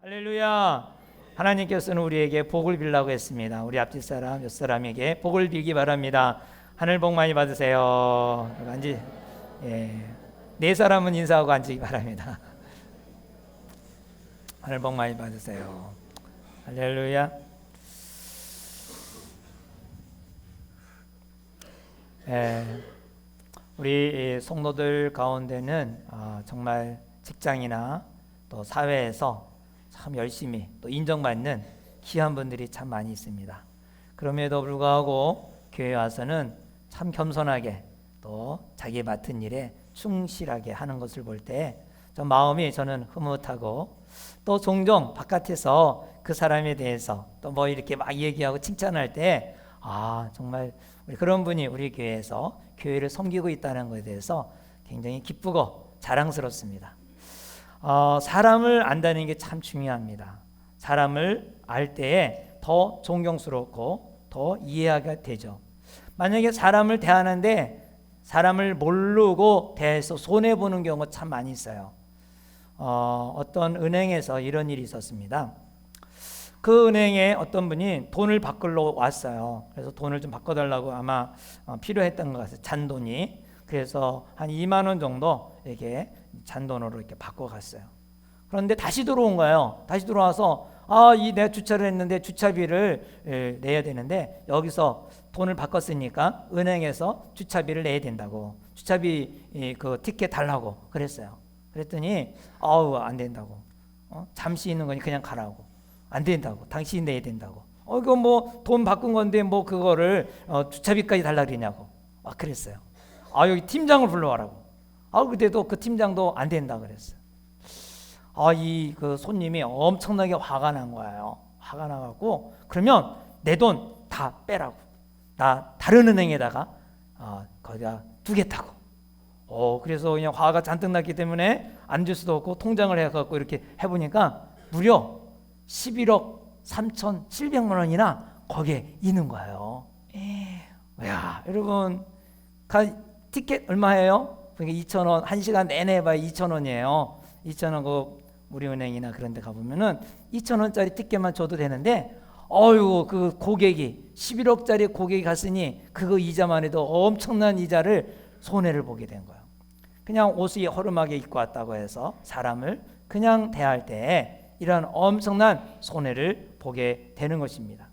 할렐루야. 하나님께서는 우리에게 복을 빌라고 했습니다. 우리 앞집 사람, 옆 사람에게 복을 빌기 바랍니다. 하늘 복 많이 받으세요. 네 사람은 인사하고 앉기 바랍니다. 하늘 복 많이 받으세요. 할렐루야. 우리 성도들 가운데는 정말 직장이나 또 사회에서 참 열심히 또 인정받는 귀한 분들이 참 많이 있습니다. 그럼에도 불구하고 교회에 와서는 참 겸손하게 또 자기 맡은 일에 충실하게 하는 것을 볼 때 좀 마음이 저는 흐뭇하고, 또 종종 바깥에서 그 사람에 대해서 또 뭐 이렇게 막 얘기하고 칭찬할 때 정말 그런 분이 우리 교회에서 교회를 섬기고 있다는 것에 대해서 굉장히 기쁘고 자랑스럽습니다. 사람을 안다는 게 참 중요합니다. 사람을 알 때에 더 존경스럽고 더 이해하게 되죠. 만약에 사람을 대하는데 사람을 모르고 대해서 손해보는 경우가 참 많이 있어요. 어떤 은행에서 이런 일이 있었습니다. 그 은행에 어떤 분이 돈을 바꾸러 왔어요. 그래서 돈을 좀 바꿔달라고 아마 필요했던 것 같아요. 잔돈이. 그래서 한 2만 원 정도 이렇게 잔돈으로 이렇게 바꿔갔어요. 그런데 다시 들어온 거예요. 다시 들어와서 내가 주차를 했는데 주차비를 내야 되는데 여기서 돈을 바꿨으니까 은행에서 주차비를 내야 된다고, 주차비 그 티켓 달라고 그랬어요. 그랬더니 안 된다고, 잠시 있는 거니 그냥 가라고, 안 된다고, 당신이 내야 된다고, 이거 뭐 돈 바꾼 건데 뭐 그거를 주차비까지 달라 그러냐고 그랬어요. 여기 팀장을 불러와라고. 그때도 그 팀장도 안 된다 그랬어요. 그 손님이 엄청나게 화가 난 거예요. 화가 나갖고 그러면 내 돈 다 빼라고, 나 다른 은행에다가 거기다 두겠다고. 그래서 그냥 화가 잔뜩 났기 때문에 안 줄 수도 없고 통장을 해갖고 이렇게 해보니까 무려 11억 3,700만 원이나 거기에 있는 거예요. 야, 여러분 티켓 얼마예요? 그러니까 2,000원, 1시간 내내 해봐야 2,000원이에요. 2,000원 그 우리은행이나 그런 데 가보면은 2,000원짜리 티켓만 줘도 되는데 그 고객이 11억짜리 고객이 갔으니 그거 이자만 해도 엄청난 이자를 손해를 보게 된 거예요. 그냥 옷이 허름하게 입고 왔다고 해서 사람을 그냥 대할 때 이런 엄청난 손해를 보게 되는 것입니다.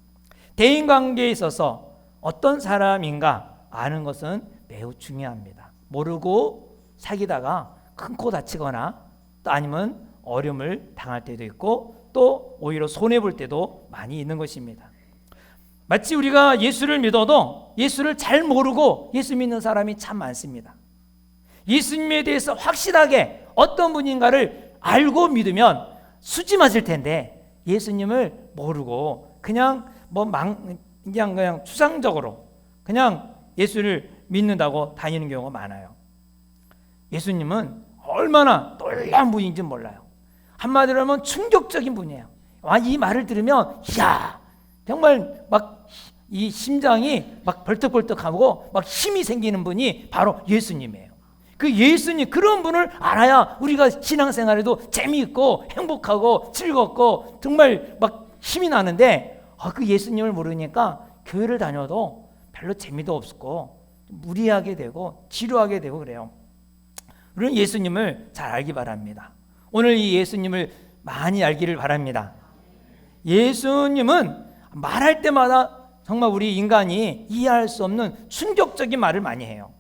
대인관계에 있어서 어떤 사람인가 아는 것은 매우 중요합니다. 모르고 사귀다가 큰 코 다치거나 또 아니면 어려움을 당할 때도 있고 또 오히려 손해볼 때도 많이 있는 것입니다. 마치 우리가 예수를 믿어도 예수를 잘 모르고 예수 믿는 사람이 참 많습니다. 예수님에 대해서 확실하게 어떤 분인가를 알고 믿으면 수지 맞을 텐데 예수님을 모르고 그냥 그냥 추상적으로 그냥 예수를 믿는다고 다니는 경우가 많아요. 예수님은 얼마나 놀라운 분인지 몰라요. 한마디로 하면 충격적인 분이에요. 이 말을 들으면 정말 막 이 심장이 막 벌떡벌떡하고 막 힘이 생기는 분이 바로 예수님이에요. 그 예수님, 그런 분을 알아야 우리가 신앙생활에도 재미있고 행복하고 즐겁고 정말 막 힘이 나는데 그 예수님을 모르니까 교회를 다녀도 별로 재미도 없고 무리하게 되고 지루하게 되고 그래요. 우리는 예수님을 잘 알기 바랍니다. 오늘 이 예수님을 많이 알기를 바랍니다. 예수님은 말할 때마다 정말 우리 인간이 이해할 수 없는 충격적인 말을 많이 해요.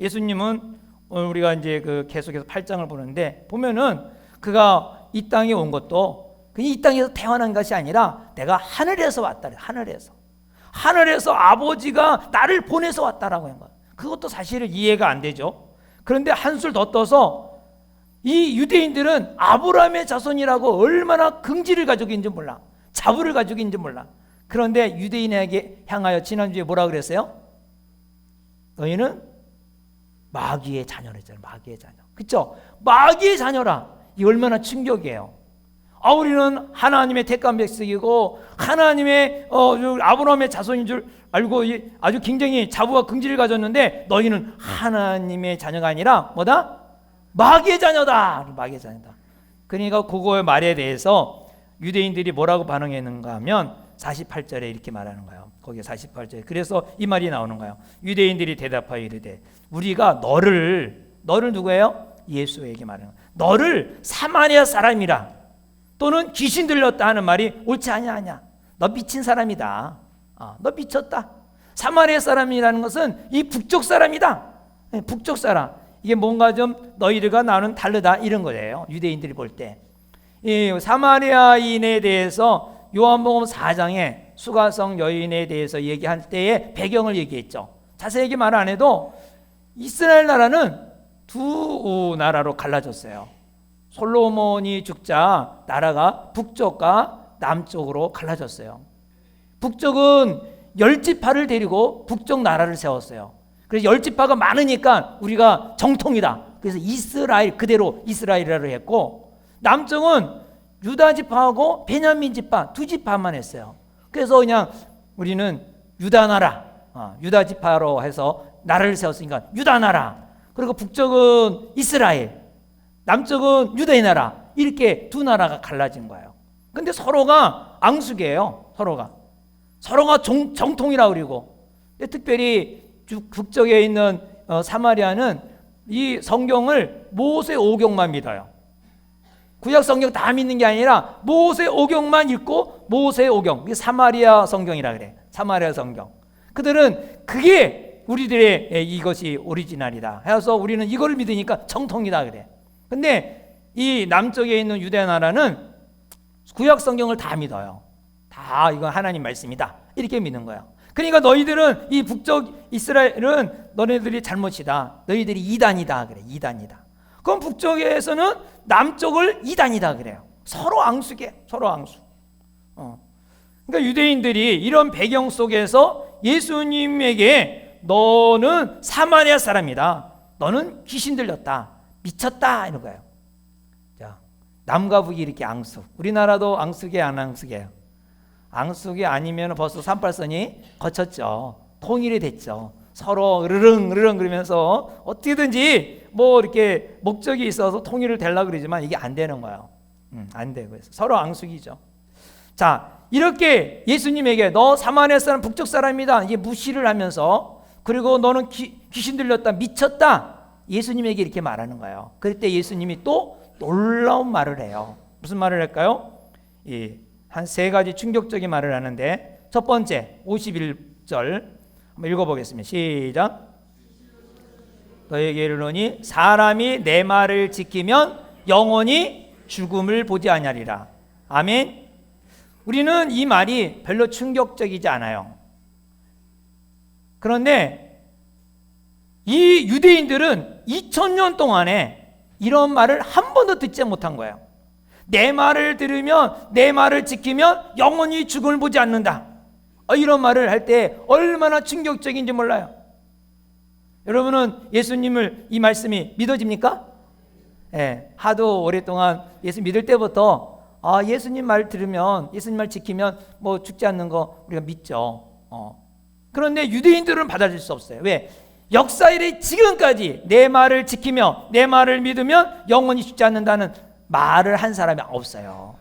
예수님은 오늘 우리가 이제 계속해서 8장을 보는데 보면은 그가 이 땅에 온 것도 이 땅에서 태어난 것이 아니라 내가 하늘에서 왔다. 하늘에서 아버지가 나를 보내서 왔다라고 한 거예요. 그것도 사실은 이해가 안 되죠. 그런데 한술 더 떠서 이 유대인들은 아브라함의 자손이라고 얼마나 긍지를 가지고 있는지 몰라, 자부를 가지고 있는지 몰라. 그런데 유대인에게 향하여 지난주에 뭐라 그랬어요? 너희는 마귀의 자녀라 했잖아요. 마귀의 자녀. 그렇죠? 마귀의 자녀라. 이 얼마나 충격이에요. 우리는 하나님의 택한 백성이고 하나님의 아브라함의 자손인 줄 알고 아주 굉장히 자부와 긍지를 가졌는데 너희는 하나님의 자녀가 아니라 뭐다? 마귀의 자녀다. 마귀의 자녀다. 그러니까 그거의 말에 대해서 유대인들이 뭐라고 반응했는가 하면 48절에 이렇게 말하는 거예요. 거기에 48절에. 그래서 이 말이 나오는 거예요. 유대인들이 대답하여 이르되 우리가 너를 누구예요? 예수에게 말하는 거예요. 너를 사마리아 사람이라 또는 귀신 들렸다 하는 말이 옳지 아니하냐. 너 미친 사람이다. 너 미쳤다. 사마리아 사람이라는 것은 이 북쪽 사람이다. 북쪽 사람. 이게 뭔가 좀 너희들과 나는 다르다 이런 거예요. 유대인들이 볼 때. 이 사마리아인에 대해서 요한복음 4장에 수가성 여인에 대해서 얘기할 때의 배경을 얘기했죠. 자세하게 말 안 해도 이스라엘 나라는 두 나라로 갈라졌어요. 솔로몬이 죽자 나라가 북쪽과 남쪽으로 갈라졌어요. 북쪽은 열지파를 데리고 북쪽 나라를 세웠어요. 그래서 열지파가 많으니까 우리가 정통이다. 그래서 이스라엘 그대로 이스라엘이라고 했고, 남쪽은 유다 지파하고 베냐민 지파 두 지파만 했어요. 그래서 그냥 우리는 유다 나라, 유다 지파로 해서 나라를 세웠으니까 유다 나라. 그리고 북쪽은 이스라엘, 남쪽은 유다의 나라. 이렇게 두 나라가 갈라진 거예요. 근데 서로가 앙숙이에요. 서로가 정통이라고 그러고. 특별히 북쪽에 있는 사마리아는 이 성경을 모세 오경만 믿어요. 구약 성경 다 믿는 게 아니라 모세 오경만 읽고 모세 오경, 사마리아 성경이라 그래. 사마리아 성경. 그들은 그게 우리들의 이것이 오리지널이다 해서 우리는 이거를 믿으니까 정통이다 그래. 근데 이 남쪽에 있는 유대 나라는 구약 성경을 다 믿어요. 다 이건 하나님 말씀이다 이렇게 믿는 거예요. 그러니까 너희들은 이 북쪽 이스라엘은 너네들이 잘못이다. 너희들이 이단이다 그래. 이단이다. 그럼 북쪽에서는 남쪽을 이단이다 그래요. 서로 앙숙이에요. 서로 앙숙. 그러니까 유대인들이 이런 배경 속에서 예수님에게 너는 사마리아 사람이다. 너는 귀신 들렸다. 미쳤다 이런 거예요. 자, 남과 북이 이렇게 앙숙. 우리나라도 앙숙이에요, 안 앙숙이에요? 앙숙이 아니면 벌써 38선이 거쳤죠. 통일이 됐죠. 서로 으르릉 그러면서 어떻게든지 뭐 이렇게 목적이 있어서 통일을 되려고 그러지만 이게 안 되는 거예요. 안 되고 해서 서로 앙숙이죠. 자, 이렇게 예수님에게 너 사마리아 사람 북쪽 사람이다 이게 무시를 하면서, 그리고 너는 귀신 들렸다 미쳤다 예수님에게 이렇게 말하는 거예요. 그럴 때 예수님이 또 놀라운 말을 해요. 무슨 말을 할까요? 한 세 가지 충격적인 말을 하는데, 첫 번째 51절 한번 읽어보겠습니다. 시작. 너에게 이르노니 사람이 내 말을 지키면 영원히 죽음을 보지 아니하리라. 아멘. 우리는 이 말이 별로 충격적이지 않아요. 그런데 이 유대인들은 2000년 동안에 이런 말을 한 번도 듣지 못한 거예요. 내 말을 들으면, 내 말을 지키면 영원히 죽음을 보지 않는다. 이런 말을 할 때 얼마나 충격적인지 몰라요. 여러분은 예수님을 이 말씀이 믿어집니까? 하도 오랫동안 예수 믿을 때부터 예수님 말 들으면, 예수님 말 지키면 뭐 죽지 않는 거 우리가 믿죠. 그런데 유대인들은 받아들일 수 없어요. 왜? 역사 이래 지금까지 내 말을 지키며 내 말을 믿으면 영원히 죽지 않는다는 말을 한 사람이 없어요.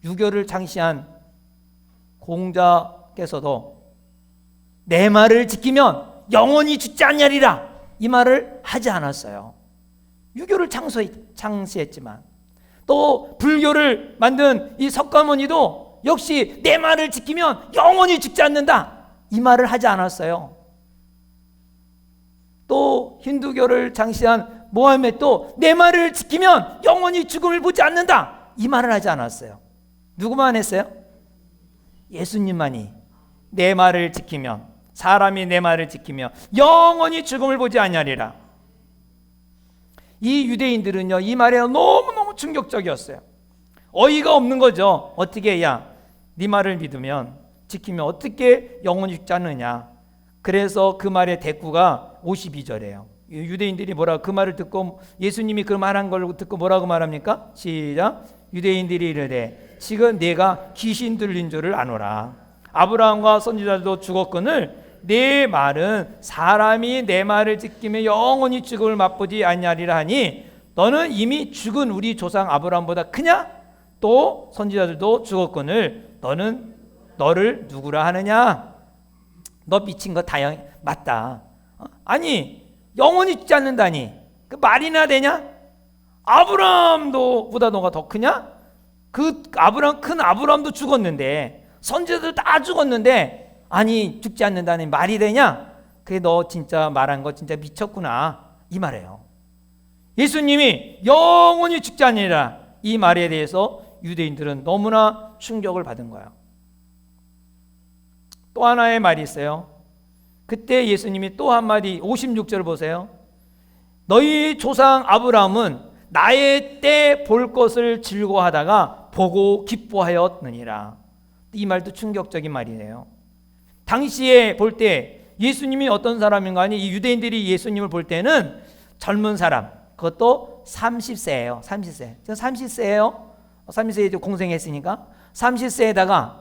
유교를 창시한 공자께서도 내 말을 지키면 영원히 죽지 않으리라 이 말을 하지 않았어요. 유교를 창시했지만, 또 불교를 만든 이 석가모니도 역시 내 말을 지키면 영원히 죽지 않는다 이 말을 하지 않았어요. 또 힌두교를 창시한 모하메도 내 말을 지키면 영원히 죽음을 보지 않는다 이 말을 하지 않았어요. 누구만 했어요? 예수님만이 내 말을 지키면, 사람이 내 말을 지키면 영원히 죽음을 보지 아니하리라. 이 유대인들은요 이 말에 너무너무 충격적이었어요. 어이가 없는 거죠. 어떻게 네 말을 믿으면 지키면 어떻게 영원히 죽지 않느냐. 그래서 그 말의 대꾸가 52절이에요. 유대인들이 그 말을 듣고, 예수님이 그 말한 걸 듣고 뭐라고 말합니까? 시작. 유대인들이 이르되 지금 내가 귀신 들린 줄을 아노라. 아브라함과 선지자들도 죽었거늘 내 말은 사람이 내 말을 지키며 영원히 죽음을 맛보지 아니하리라 하니 너는 이미 죽은 우리 조상 아브라함보다 크냐? 또 선지자들도 죽었거늘 너는 너를 누구라 하느냐? 너 미친 거 다 맞다. 아니 영원히 죽지 않는다니 그 말이나 되냐? 아브라함도 보다 너가 더 크냐? 그 큰 아브라함도 죽었는데 선지자들 다 죽었는데 아니 죽지 않는다니 말이 되냐? 그게 너 진짜 말한 거 진짜 미쳤구나 이 말이에요. 예수님이 영원히 죽지 않으리라 이 말에 대해서 유대인들은 너무나 충격을 받은 거예요. 또 하나의 말이 있어요. 그때 예수님이 또 한마디 56절 보세요. 너희 조상 아브라함은 나의 때 볼 것을 즐거워하다가 보고 기뻐하였느니라. 이 말도 충격적인 말이에요. 당시에 볼 때 예수님이 어떤 사람인가 하니 이 유대인들이 예수님을 볼 때는 젊은 사람, 그것도 30세예요. 30세. 저 30세예요. 30세에 이제 공생했으니까 30세에다가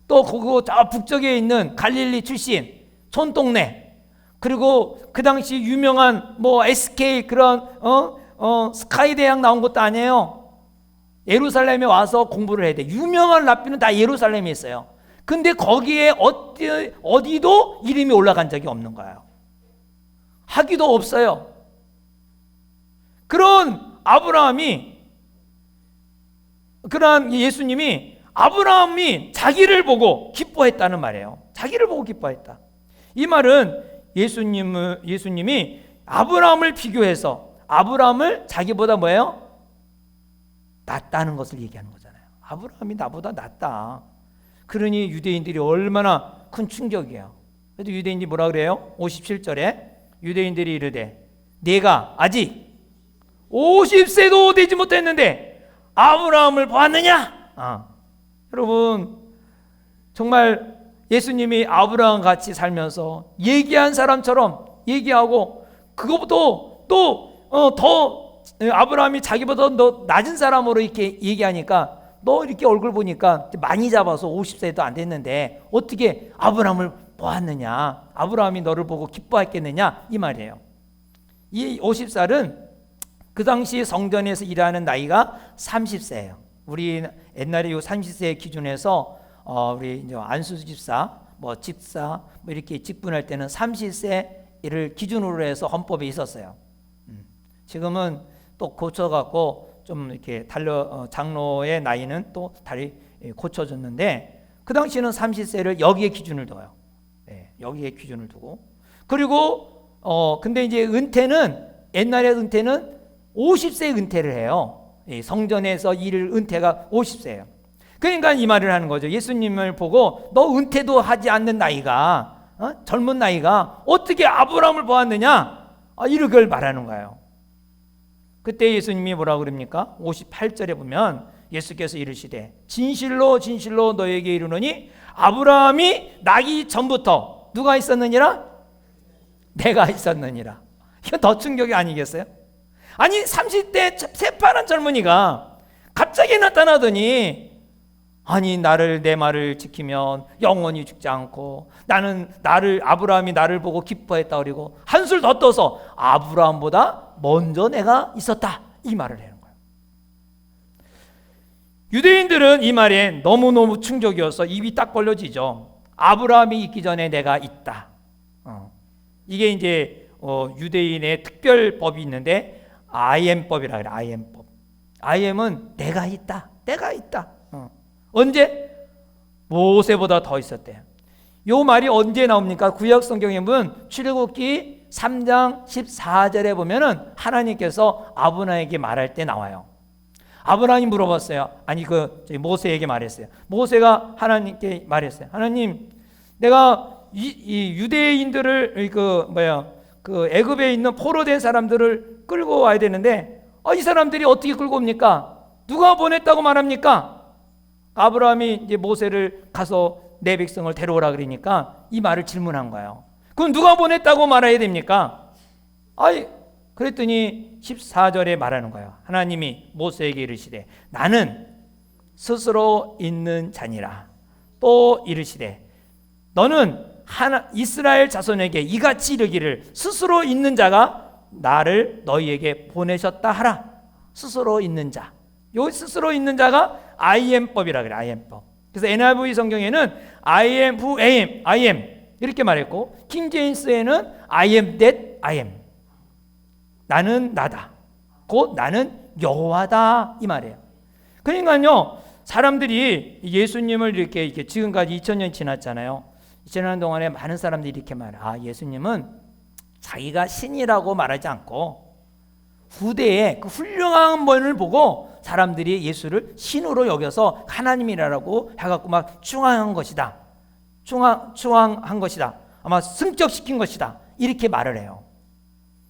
또 그거 저 북쪽에 있는 갈릴리 출신 촌동네, 그리고 그 당시 유명한 뭐 SK 그런 스카이 대학 나온 것도 아니에요. 예루살렘에 와서 공부를 해야 돼. 유명한 랍비는 다 예루살렘에 있어요. 근데 거기에 어디도 이름이 올라간 적이 없는 거예요. 학위도 없어요. 그런 예수님이 아브라함이 자기를 보고 기뻐했다는 말이에요. 자기를 보고 기뻐했다. 이 말은 예수님이 아브라함을 비교해서 아브라함을 자기보다 뭐예요? 낫다는 것을 얘기하는 거잖아요. 아브라함이 나보다 낫다. 그러니 유대인들이 얼마나 큰 충격이에요. 그래도 유대인들이 뭐라 그래요? 57절에 유대인들이 이르되 네가 아직 50세도 되지 못했는데 아브라함을 보았느냐? 여러분 정말 예수님이 아브라함 같이 살면서 얘기한 사람처럼 얘기하고 그것도 더 아브라함이 자기보다 더 낮은 사람으로 이렇게 얘기하니까 너 이렇게 얼굴 보니까 많이 잡아서 50세도 안 됐는데 어떻게 아브라함을 보았느냐? 아브라함이 너를 보고 기뻐했겠느냐? 이 말이에요. 이 50살은 그 당시 성전에서 일하는 나이가 30세예요. 우리 옛날에 이 30세 기준에서 우리 이제 안수 집사, 뭐 집사 뭐 이렇게 직분할 때는 30세를 기준으로 해서 헌법에 있었어요. 지금은 또 고쳐갖고 좀 이렇게 장로의 나이는 또 다리 고쳐졌는데 그 당시에는 30세를 여기에 기준을 둬요. 여기에 기준을 두고 그리고 근데 이제 옛날에 은퇴는 50세 은퇴를 해요. 성전에서 일을 은퇴가 50세예요. 그러니까 이 말을 하는 거죠. 예수님을 보고 너 은퇴도 하지 않는 나이가 젊은 나이가 어떻게 아브라함을 보았느냐? 이걸 말하는 거예요. 그때 예수님이 뭐라고 그럽니까? 58절에 보면 예수께서 이르시되 진실로 진실로 너에게 이르노니 아브라함이 나기 전부터 누가 있었느니라? 내가 있었느니라. 이거 더 충격이 아니겠어요? 아니 30대 새파란 젊은이가 갑자기 나타나더니 아니 내 말을 지키면 영원히 죽지 않고 아브라함이 나를 보고 기뻐했다 그리고 한술 더 떠서 아브라함보다 먼저 내가 있었다 이 말을 하는 거예요. 유대인들은 이 말에 너무너무 충격이어서 입이 딱 벌려지죠. 아브라함이 있기 전에 내가 있다. 이게 이제 유대인의 특별법이 있는데 IM법이라 그래. IM법. IM은 내가 있다. 언제? 모세보다 더 있었대요. 요 말이 언제 나옵니까? 구약 성경에 보면 출애굽기 3장 14절에 보면은 하나님께서 아브라함에게 말할 때 나와요. 아브라함이 물어봤어요. 아니 모세에게 말했어요. 모세가 하나님께 말했어요. 하나님, 내가 이 유대인들을 애굽에 있는 포로된 사람들을 끌고 와야 되는데 이 사람들이 어떻게 끌고 옵니까? 누가 보냈다고 말합니까? 아브라함이 이제 모세를 가서 내 백성을 데려오라 그러니까 이 말을 질문한 거예요. 그럼 누가 보냈다고 말해야 됩니까? 그랬더니 14절에 말하는 거예요. 하나님이 모세에게 이르시되 나는 스스로 있는 자니라. 또 이르시되 너는 이스라엘 자손에게 이같이 이르기를 스스로 있는 자가 나를 너희에게 보내셨다 하라. 스스로 있는 자. 요 스스로 있는 자가 I am법이라 그래. I am법. 그래서 NIV 성경에는 I am who I am, I am 이렇게 말했고, 킹 제임스에는 I am that I am. 나는 나다. 곧 나는 여호와다 이 말이에요. 그러니까요, 사람들이 예수님을 이렇게 지금까지 2000년 지났잖아요. 2000년 동안에 많은 사람들이 이렇게 말해. 아, 예수님은 자기가 신이라고 말하지 않고 후대에 그 훌륭한 분을 보고 사람들이 예수를 신으로 여겨서 하나님이라고 해갖고 막 중앙한 것이다. 중앙한 것이다. 아마 승격시킨 것이다. 이렇게 말을 해요.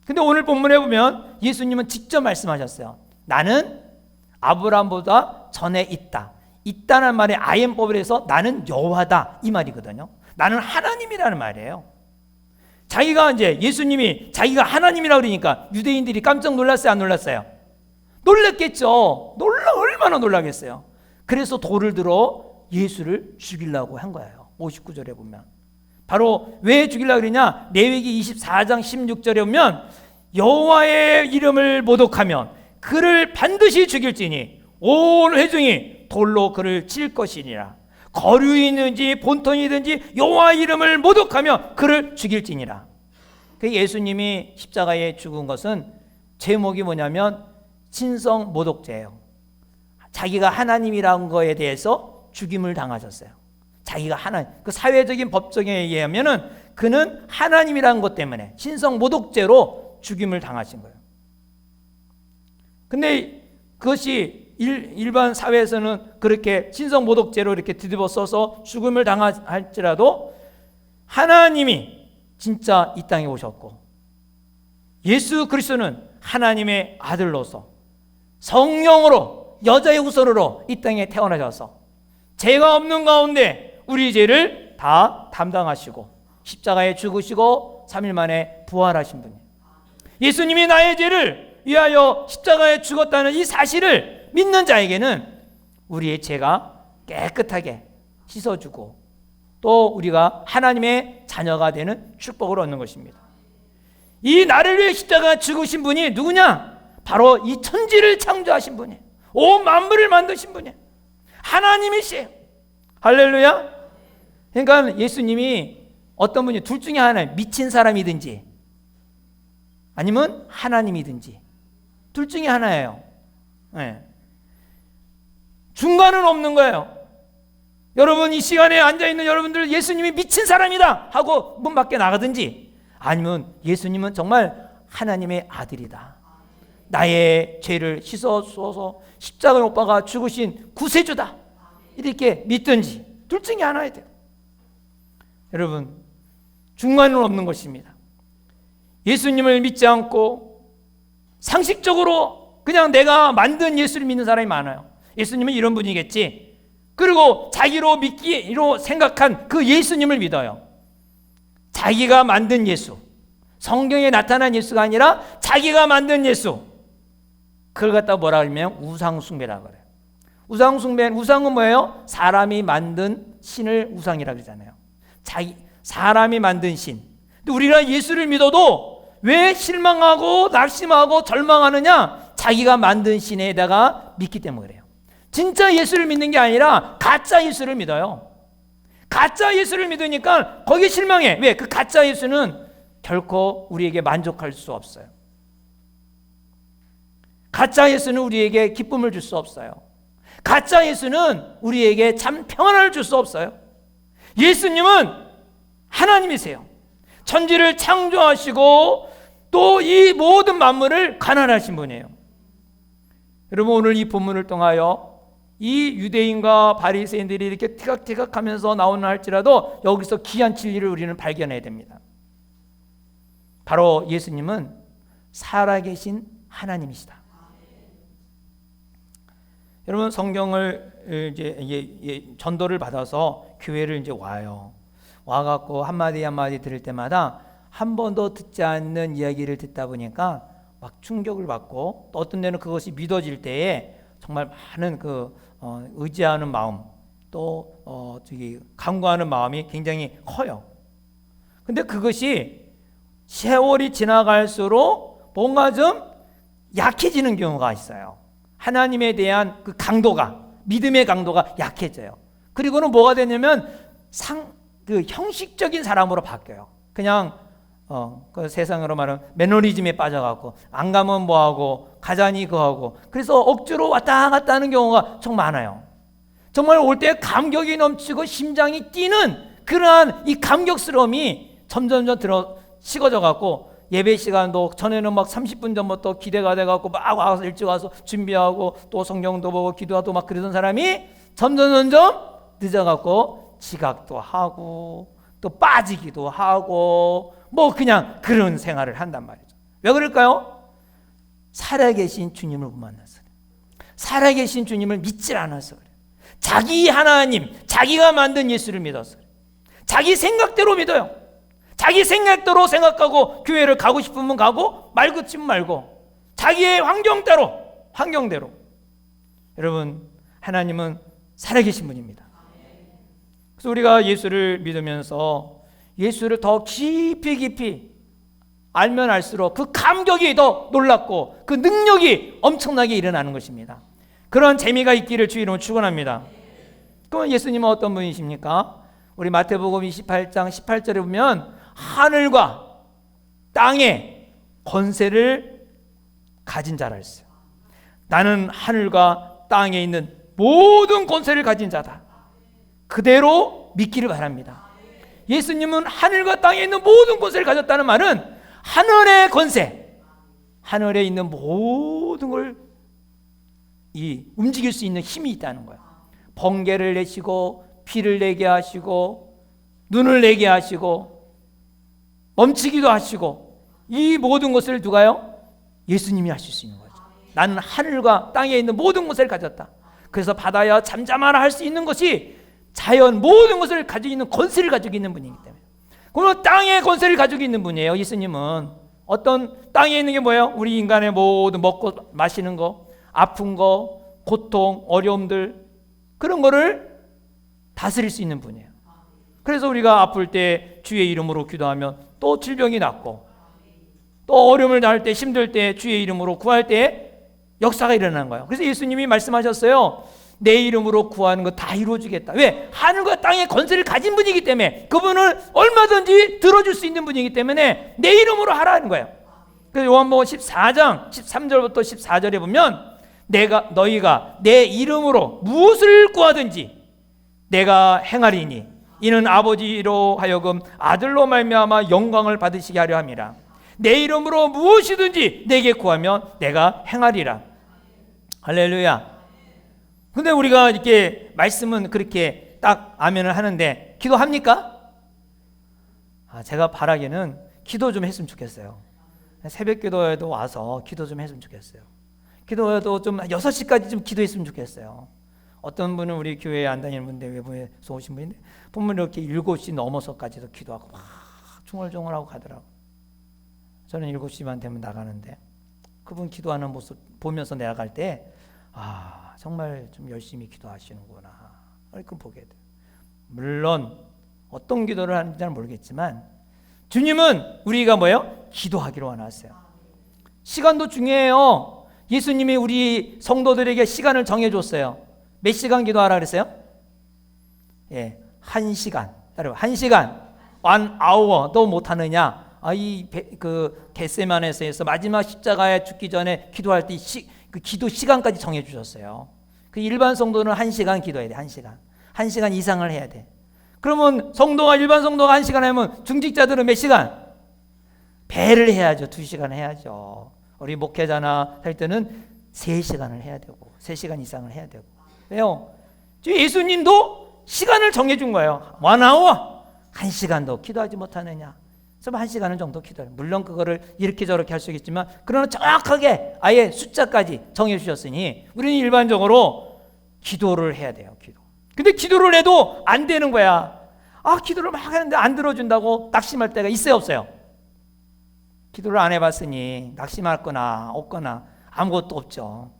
근데 오늘 본문에 보면 예수님은 직접 말씀하셨어요. 나는 아브라함보다 전에 있다는 말에 아엠법을 해서 나는 여호와다 이 말이거든요. 나는 하나님이라는 말이에요. 자기가 이제 예수님이 자기가 하나님이라고 그러니까 유대인들이 깜짝 놀랐어요, 안 놀랐어요? 놀랐겠죠. 얼마나 놀라겠어요. 그래서 돌을 들어 예수를 죽이려고 한 거예요. 59절에 보면 바로 왜 죽이려고 그러냐, 레위기 24장 16절에 보면 여호와의 이름을 모독하면 그를 반드시 죽일지니 온 회중이 돌로 그를 칠 것이니라. 거류이든지 본토이든지 여호와의 이름을 모독하며 그를 죽일지니라. 그 예수님이 십자가에 죽은 것은 제목이 뭐냐면 신성 모독죄예요. 자기가 하나님이라는 거에 대해서 죽임을 당하셨어요. 자기가 하나님, 그 사회적인 법정에 의하면은 그는 하나님이라는 것 때문에 신성 모독죄로 죽임을 당하신 거예요. 근데 그것이 일반 사회에서는 그렇게 신성 모독죄로 이렇게 뒤집어 써서 죽음을 당할지라도 하나님이 진짜 이 땅에 오셨고 예수 그리스도는 하나님의 아들로서 성령으로 여자의 후손으로 이 땅에 태어나셔서 죄가 없는 가운데 우리 죄를 다 담당하시고 십자가에 죽으시고 3일 만에 부활하신 분이에요. 예수님이 나의 죄를 위하여 십자가에 죽었다는 이 사실을 믿는 자에게는 우리의 죄가 깨끗하게 씻어주고 또 우리가 하나님의 자녀가 되는 축복을 얻는 것입니다. 이 나를 위해 십자가 죽으신 분이 누구냐? 바로 이 천지를 창조하신 분이에요. 온 만물을 만드신 분이에요. 하나님이시에요. 할렐루야. 그러니까 예수님이 어떤 분이 둘 중에 하나예요. 미친 사람이든지 아니면 하나님이든지 둘 중에 하나예요. 네. 중간은 없는 거예요. 여러분 이 시간에 앉아있는 여러분들 예수님이 미친 사람이다 하고 문 밖에 나가든지 아니면 예수님은 정말 하나님의 아들이다, 나의 죄를 씻어주어서 십자가에 못 박아 죽으신 구세주다 이렇게 믿든지 둘 중에 하나야 돼요. 여러분 중간은 없는 것입니다. 예수님을 믿지 않고 상식적으로 그냥 내가 만든 예수를 믿는 사람이 많아요. 예수님은 이런 분이겠지. 그리고 자기로 믿기로 생각한 그 예수님을 믿어요. 자기가 만든 예수, 성경에 나타난 예수가 아니라 자기가 만든 예수, 그걸 갖다 뭐라 그러면 우상숭배라고 그래요. 우상은 뭐예요? 사람이 만든 신을 우상이라고 그러잖아요. 사람이 만든 신. 근데 우리가 예수를 믿어도 왜 실망하고 낙심하고 절망하느냐? 자기가 만든 신에다가 믿기 때문에 그래요. 진짜 예수를 믿는 게 아니라 가짜 예수를 믿어요. 가짜 예수를 믿으니까 거기에 실망해. 왜? 그 가짜 예수는 결코 우리에게 만족할 수 없어요. 가짜 예수는 우리에게 기쁨을 줄 수 없어요. 가짜 예수는 우리에게 참 평안을 줄 수 없어요. 예수님은 하나님이세요. 천지를 창조하시고 또 이 모든 만물을 관할하신 분이에요. 여러분 오늘 이 본문을 통하여 이 유대인과 바리새인들이 이렇게 티각티각하면서 나오는 할지라도 여기서 귀한 진리를 우리는 발견해야 됩니다. 바로 예수님은 살아계신 하나님이시다. 여러분 성경을 이제 전도를 받아서 교회를 이제 와갖고 한마디 한마디 들을 때마다 한 번도 듣지 않는 이야기를 듣다 보니까 막 충격을 받고 또 어떤 데는 그것이 믿어질 때에 정말 많은 의지하는 마음 또 간구하는 마음이 굉장히 커요. 근데 그것이 세월이 지나갈수록 뭔가 좀 약해지는 경우가 있어요. 하나님에 대한 그 강도가, 믿음의 강도가 약해져요. 그리고는 뭐가 되냐면 그 형식적인 사람으로 바뀌어요. 그냥 그 세상으로 말하면 매너리즘에 빠져갖고 안 가면 뭐하고 가자니 그하고, 그래서 억지로 왔다 갔다 하는 경우가 정말 많아요. 정말 올 때 감격이 넘치고 심장이 뛰는 그러한 이 감격스러움이 점점 식어져 갖고, 예배 시간도 전에는 막 30분 전부터 기대가 돼 갖고 막 와서 일찍 와서 준비하고 또 성경도 보고 기도하고 막 그러던 사람이 점점 늦어 갖고 지각도 하고 또 빠지기도 하고 뭐 그냥 그런 생활을 한단 말이죠. 왜 그럴까요? 살아계신 주님을 못 만나서 그래요. 살아계신 주님을 믿질 않아서 그래요. 자기 하나님, 자기가 만든 예수를 믿어서 그래요. 자기 생각대로 믿어요. 자기 생각대로 생각하고 교회를 가고 싶으면 가고 말고 치면 말고 자기의 환경대로. 여러분, 하나님은 살아계신 분입니다. 그래서 우리가 예수를 믿으면서 예수를 더 깊이 알면 알수록 그 감격이 더 놀랍고 그 능력이 엄청나게 일어나는 것입니다. 그런 재미가 있기를 주 이름으로 축원합니다. 그럼 예수님은 어떤 분이십니까? 우리 마태복음 28장 18절에 보면 하늘과 땅의 권세를 가진 자라 했어요. 나는 하늘과 땅에 있는 모든 권세를 가진 자다. 그대로 믿기를 바랍니다. 예수님은 하늘과 땅에 있는 모든 권세를 가졌다는 말은 하늘의 권세, 하늘에 있는 모든 걸 움직일 수 있는 힘이 있다는 거예요. 번개를 내시고 비를 내게 하시고 눈을 내게 하시고 멈추기도 하시고, 이 모든 것을 누가요? 예수님이 하실 수 있는 거죠. 나는 하늘과 땅에 있는 모든 것을 가졌다. 그래서 바다야 잠잠하라 할 수 있는 것이 자연 모든 것을 가지고 있는 권세를 가지고 있는 분이기 때문에, 그러면 땅의 권세를 가지고 있는 분이에요. 예수님은 어떤 땅에 있는 게 뭐예요? 우리 인간의 모든 먹고 마시는 거, 아픈 거, 고통, 어려움들, 그런 거를 다스릴 수 있는 분이에요. 그래서 우리가 아플 때 주의 이름으로 기도하면 또 질병이 낫고, 또 어려움을 당할 때, 힘들 때 주의 이름으로 구할 때 역사가 일어나는 거예요. 그래서 예수님이 말씀하셨어요. 내 이름으로 구하는 거 다 이루어주겠다. 왜? 하늘과 땅의 권세를 가진 분이기 때문에, 그분을 얼마든지 들어줄 수 있는 분이기 때문에 내 이름으로 하라는 거예요. 그래서 요한복음 14장 13절부터 14절에 보면 너희가 내 이름으로 무엇을 구하든지 내가 행하리니 이는 아버지로 하여금 아들로 말미암아 영광을 받으시게 하려 함이라. 내 이름으로 무엇이든지 내게 구하면 내가 행하리라. 할렐루야. 근데 우리가 이렇게 말씀은 그렇게 딱 아멘을 하는데 기도합니까? 제가 바라기는 기도 좀 했으면 좋겠어요. 새벽 기도에도 와서 기도 좀 했으면 좋겠어요. 기도에도 좀 6시까지 좀 기도했으면 좋겠어요. 어떤 분은 우리 교회에 안 다니는 분인데 외부에서 오신 분인데 보면 이렇게 7시 넘어서까지도 기도하고 막 중얼중얼하고 가더라고. 저는 7시만 되면 나가는데 그분 기도하는 모습 보면서 내가 갈 때 정말 좀 열심히 기도하시는구나 이렇게 보게 돼요. 물론 어떤 기도를 하는지는 모르겠지만 주님은 우리가 뭐예요? 기도하기로 원하세요. 시간도 중요해요. 예수님이 우리 성도들에게 시간을 정해줬어요. 몇 시간 기도하라 그랬어요? 1시간. 여러분 1시간 1 hour 도 못하느냐? 겟세마네에서 마지막 십자가에 죽기 전에 기도할 때 그 기도 시간까지 정해주셨어요. 그 일반 성도는 1시간 기도해야 돼. 1시간. 1시간 이상을 해야 돼. 그러면 일반 성도가 1시간 하면 중직자들은 몇 시간? 배를 해야죠. 2시간 해야죠. 우리 목회자나 할 때는 3시간을 해야 되고 3시간 이상을 해야 되고. 왜요? 예수님도 시간을 정해준 거예요. 1 hour 1시간도 기도하지 못하느냐. 그래서 1시간 정도 기도해요. 물론 그거를 이렇게 저렇게 할 수 있겠지만 그러나 정확하게 아예 숫자까지 정해 주셨으니 우리는 일반적으로 기도를 해야 돼요. 근데 기도를 해도 안 되는 거야. 기도를 막 하는데 안 들어준다고 낙심할 때가 있어요, 없어요? 기도를 안 해봤으니 낙심할 거나 없거나 아무것도 없죠.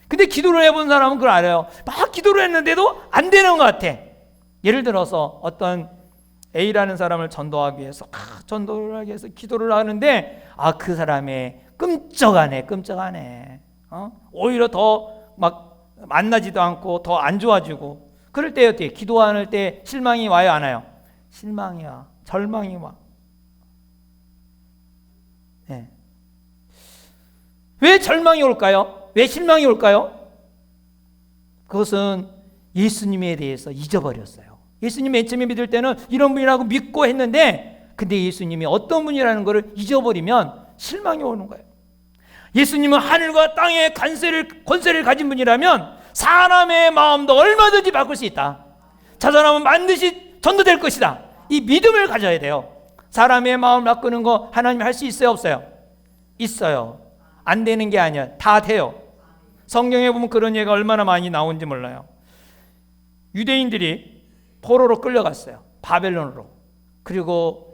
근데 기도를 해본 사람은 그걸 알아요. 막 기도를 했는데도 안 되는 것 같아. 예를 들어서 어떤 A라는 사람을 전도하기 위해서 전도를 하기 위해서 기도를 하는데 그 사람의 끔찍하네. 오히려 더 막 만나지도 않고 더 안 좋아지고. 그럴 때 어때요? 기도할 때 실망이 와요, 안 와요? 실망이 와. 절망이 와. 네. 왜 절망이 올까요? 왜 실망이 올까요? 그것은 예수님에 대해서 잊어버렸어요. 예수님 맨 처음에 믿을 때는 이런 분이라고 믿고 했는데, 근데 예수님이 어떤 분이라는 것을 잊어버리면 실망이 오는 거예요. 예수님은 하늘과 땅의 권세를 가진 분이라면 사람의 마음도 얼마든지 바꿀 수 있다. 저 사람은 반드시 전도될 것이다. 이 믿음을 가져야 돼요. 사람의 마음을 바꾸는 거 하나님이 할 수 있어요, 없어요? 있어요. 안 되는 게 아니야. 다 돼요. 성경에 보면 그런 예가 얼마나 많이 나온지 몰라요. 유대인들이 포로로 끌려갔어요. 바벨론으로. 그리고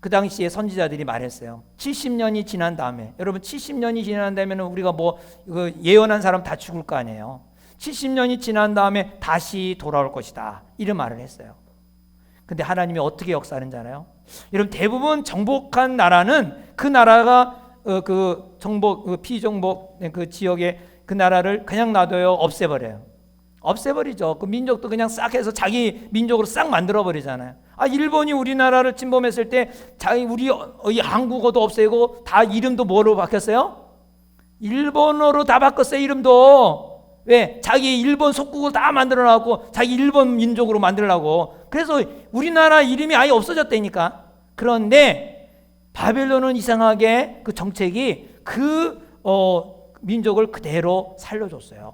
그 당시에 선지자들이 말했어요. 70년이 지난 다음에, 여러분 70년이 지난 다음에는 우리가 뭐 예언한 사람 다 죽을 거 아니에요. 70년이 지난 다음에 다시 돌아올 것이다. 이런 말을 했어요. 근데 하나님이 어떻게 역사하는지 알아요? 여러분 대부분 정복한 나라는 그 나라가 그 정복, 피정복 그 지역에 그 나라를 그냥 놔둬요? 없애버려요? 없애버리죠. 그 민족도 그냥 싹 해서 자기 민족으로 싹 만들어버리잖아요. 일본이 우리나라를 침범했을 때 우리 한국어도 없애고 다 이름도 뭐로 바뀌었어요? 일본어로 다 바꿨어요. 이름도. 왜? 자기 일본 속국을 다 만들어놨고 자기 일본 민족으로 만들려고. 그래서 우리나라 이름이 아예 없어졌다니까. 그런데 바벨론은 이상하게 그 정책이 민족을 그대로 살려줬어요.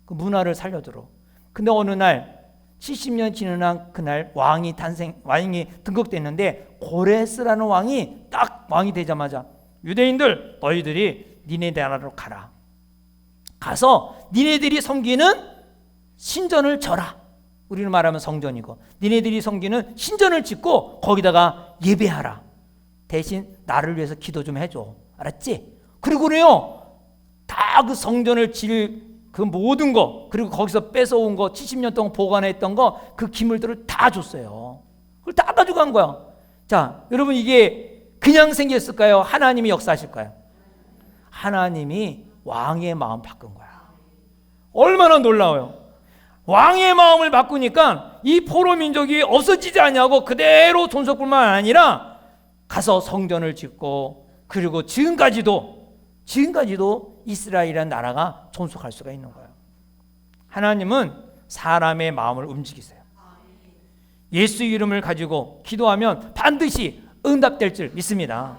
그 문화를 살려들어. 근데 어느 날 70년 지난 그날 왕이 등극됐는데 고레스라는 왕이 딱 왕이 되자마자 유대인들 너희들이 니네 나라로 가라. 가서 니네들이 섬기는 신전을 져라. 우리는 말하면 성전이고 니네들이 섬기는 신전을 짓고 거기다가 예배하라. 대신 나를 위해서 기도 좀 해줘. 알았지? 그리고요 다 그 성전을 그 모든 거 그리고 거기서 뺏어온 거 70년 동안 보관했던 거 그 기물들을 다 줬어요. 그걸 다 가져간 거야. 자, 여러분 이게 그냥 생겼을까요? 하나님이 역사하실까요? 하나님이 왕의 마음 바꾼 거야. 얼마나 놀라워요. 왕의 마음을 바꾸니까 이 포로 민족이 없어지지 않냐고 그대로 존속뿐만 아니라 가서 성전을 짓고 그리고 지금까지도 이스라엘이라는 나라가 존속할 수가 있는 거예요. 하나님은 사람의 마음을 움직이세요. 예수 이름을 가지고 기도하면 반드시 응답될 줄 믿습니다.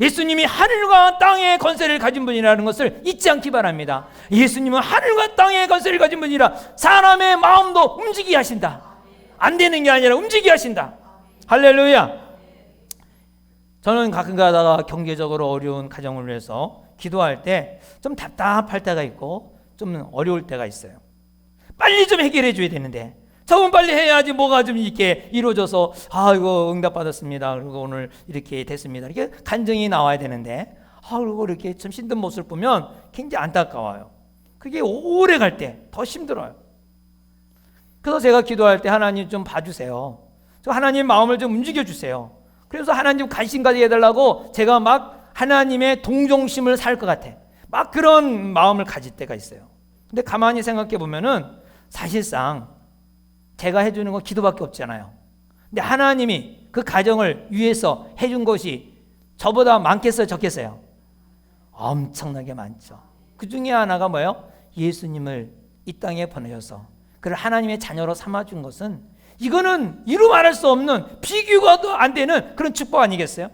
예수님이 하늘과 땅의 권세를 가진 분이라는 것을 잊지 않기 바랍니다. 예수님은 하늘과 땅의 권세를 가진 분이라 사람의 마음도 움직이게 하신다. 안 되는 게 아니라 움직이게 하신다. 할렐루야. 저는 가끔 가다가 경제적으로 어려운 가정을 위해서 기도할 때 좀 답답할 때가 있고 좀 어려울 때가 있어요. 빨리 좀 해결해 줘야 되는데 저건 빨리 해야지 뭐가 좀 이렇게 이루어져서 이거 응답받았습니다. 그리고 오늘 이렇게 됐습니다. 이렇게 간증이 나와야 되는데 그리고 이렇게 좀 힘든 모습을 보면 굉장히 안타까워요. 그게 오래 갈 때 더 힘들어요. 그래서 제가 기도할 때 하나님 좀 봐주세요. 하나님 마음을 좀 움직여 주세요. 그래서 하나님 관심 가지게 해달라고 제가 막 하나님의 동정심을 살 것 같아. 막 그런 마음을 가질 때가 있어요. 근데 가만히 생각해 보면은 사실상 제가 해주는 건 기도밖에 없잖아요. 근데 하나님이 그 가정을 위해서 해준 것이 저보다 많겠어요, 적겠어요? 엄청나게 많죠. 그 중에 하나가 뭐예요? 예수님을 이 땅에 보내셔서 그를 하나님의 자녀로 삼아준 것은 이거는 이루 말할 수 없는 비교가도 안 되는 그런 축복 아니겠어요?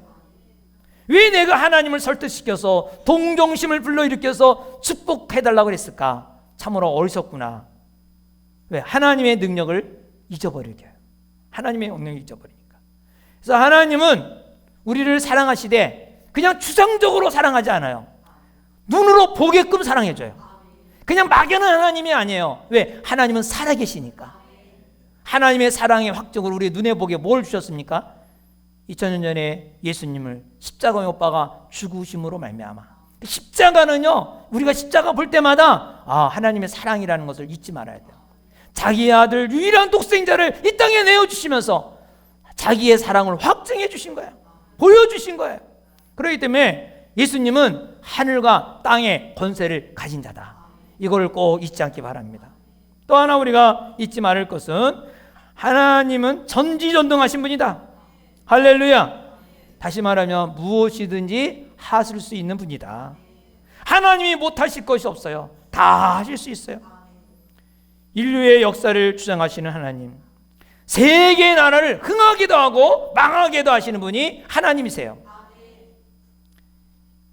왜 내가 하나님을 설득시켜서 동정심을 불러일으켜서 축복해달라고 그랬을까? 참으로 어리석구나. 왜? 하나님의 능력을 잊어버리게 해요. 하나님의 능력을 잊어버리니까. 그래서 하나님은 우리를 사랑하시되 그냥 추상적으로 사랑하지 않아요. 눈으로 보게끔 사랑해줘요. 그냥 막연한 하나님이 아니에요. 왜? 하나님은 살아계시니까. 하나님의 사랑의 확증을 우리 눈에 보게 뭘 주셨습니까? 2000년 전에 예수님을 십자가의 오빠가 죽으심으로 말미암아. 십자가는요, 우리가 십자가 볼 때마다 하나님의 사랑이라는 것을 잊지 말아야 돼요. 자기의 아들 유일한 독생자를 이 땅에 내어주시면서 자기의 사랑을 확증해 주신 거예요. 보여주신 거예요. 그렇기 때문에 예수님은 하늘과 땅의 권세를 가진 자다. 이걸 꼭 잊지 않기 바랍니다. 또 하나 우리가 잊지 말을 것은 하나님은 전지전능하신 분이다. 할렐루야. 다시 말하면 무엇이든지 하실 수 있는 분이다. 하나님이 못하실 것이 없어요. 다 하실 수 있어요. 인류의 역사를 주장하시는 하나님, 세계의 나라를 흥하게도 하고 망하게도 하시는 분이 하나님이세요.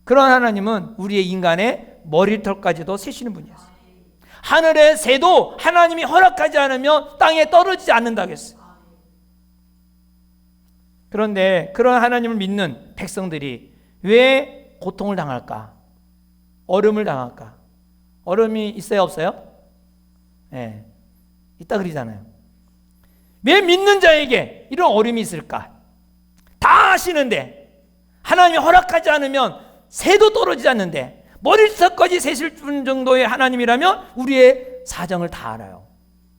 그런 하나님은 우리의 인간의 머리털까지도 세시는 분이었어요. 하늘의 새도 하나님이 허락하지 않으면 땅에 떨어지지 않는다고 했어요. 그런데 그런 하나님을 믿는 백성들이 왜 고통을 당할까? 어려움을 당할까? 어려움이 있어요, 없어요? 네, 있다 그러잖아요. 왜 믿는 자에게 이런 어려움이 있을까? 다 아시는데, 하나님이 허락하지 않으면 새도 떨어지지 않는데, 머리털까지 세실 정도의 하나님이라면 우리의 사정을 다 알아요.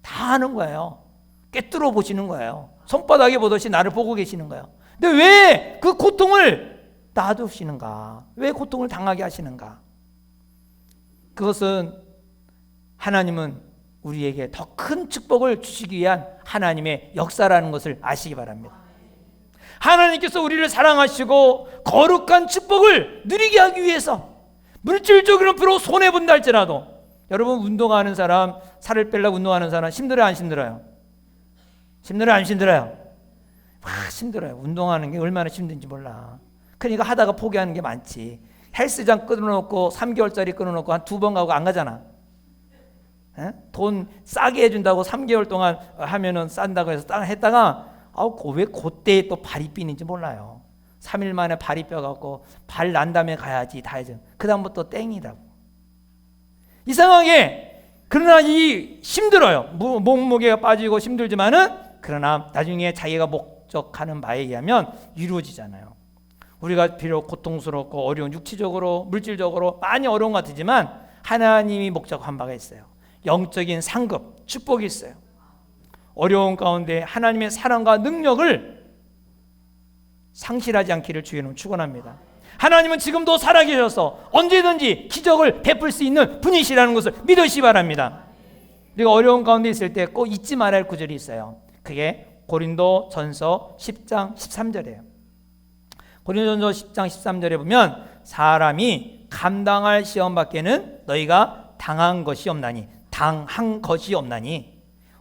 다 아는 거예요. 꿰뚫어 보시는 거예요. 손바닥에 보듯이 나를 보고 계시는 거예요. 근데 왜 그 고통을 놔두시는가? 왜 고통을 당하게 하시는가? 그것은 하나님은 우리에게 더 큰 축복을 주시기 위한 하나님의 역사라는 것을 아시기 바랍니다. 하나님께서 우리를 사랑하시고 거룩한 축복을 누리게 하기 위해서 물질적으로 비록 손해본다 할지라도, 여러분 운동하는 사람, 살을 빼려고 운동하는 사람 힘들어요, 안 힘들어요? 힘들어요, 안 힘들어요? 힘들어요. 운동하는 게 얼마나 힘든지 몰라. 그러니까 하다가 포기하는 게 많지. 헬스장 끊어놓고 3개월짜리 끊어놓고 한 2번 가고 안 가잖아. 에? 돈 싸게 해준다고 3개월 동안 하면은 싼다고 해서 딱 했다가 왜 그때 또 발이 삐는지 몰라요. 3일 만에 발이 뼈갖고 발 난 다음에 가야지 다 해줘. 그 다음부터 땡이라고. 이상하게 그러나 이 힘들어요. 몸무게가 빠지고 힘들지만은 그러나 나중에 자기가 목적하는 바에 의하면 이루어지잖아요. 우리가 비록 고통스럽고 어려운 육체적으로 물질적으로 많이 어려운 것 같지만 하나님이 목적한 바가 있어요. 영적인 상급, 축복이 있어요. 어려운 가운데 하나님의 사랑과 능력을 상실하지 않기를 주의 이름으로 축원합니다. 하나님은 지금도 살아계셔서 언제든지 기적을 베풀 수 있는 분이시라는 것을 믿으시기 바랍니다. 우리가 어려운 가운데 있을 때 꼭 잊지 말아야 할 구절이 있어요. 그게 고린도전서 10장 13절이에요. 고린도전서 10장 13절에 보면 사람이 감당할 시험 밖에는 너희가 당한 것이 없나니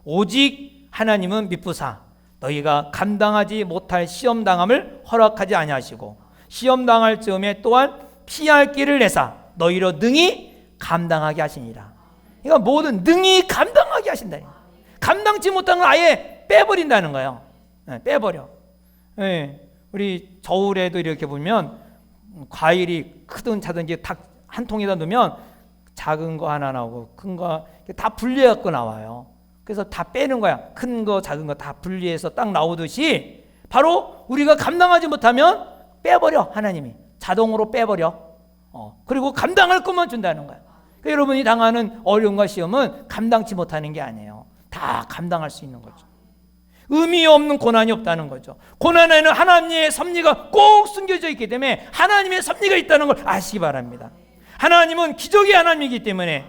오직 하나님은 미쁘사 너희가 감당하지 못할 시험 당함을 허락하지 아니하시고 시험 당할 즈음에 또한 피할 길을 내사 너희로 능히 감당하게 하시니라. 그러니까 모든 능히 감당하게 하신다. 감당치 못한 걸 아예 빼버린다는 거예요. 빼버려. 우리 저울에도 이렇게 보면 과일이 크든 작든지 딱 한 통에다 넣으면 작은 거 하나 나오고 큰 거 다 분리해갖고 나와요. 그래서 다 빼는 거야. 큰 거 작은 거 다 분리해서 딱 나오듯이 바로 우리가 감당하지 못하면 빼버려. 하나님이 자동으로 빼버려. 그리고 감당할 것만 준다는 거야. 그러니까 여러분이 당하는 어려움과 시험은 감당치 못하는 게 아니에요. 다 감당할 수 있는 거죠. 의미 없는 고난이 없다는 거죠. 고난에는 하나님의 섭리가 꼭 숨겨져 있기 때문에 하나님의 섭리가 있다는 걸 아시기 바랍니다. 하나님은 기적의 하나님이기 때문에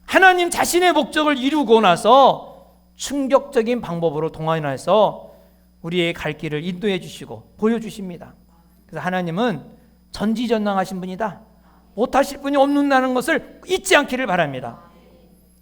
하나님 자신의 목적을 이루고 나서 충격적인 방법으로 동안해서 우리의 갈 길을 인도해 주시고 보여주십니다. 그래서 하나님은 전지전능하신 분이다. 못하실 분이 없는다는 것을 잊지 않기를 바랍니다.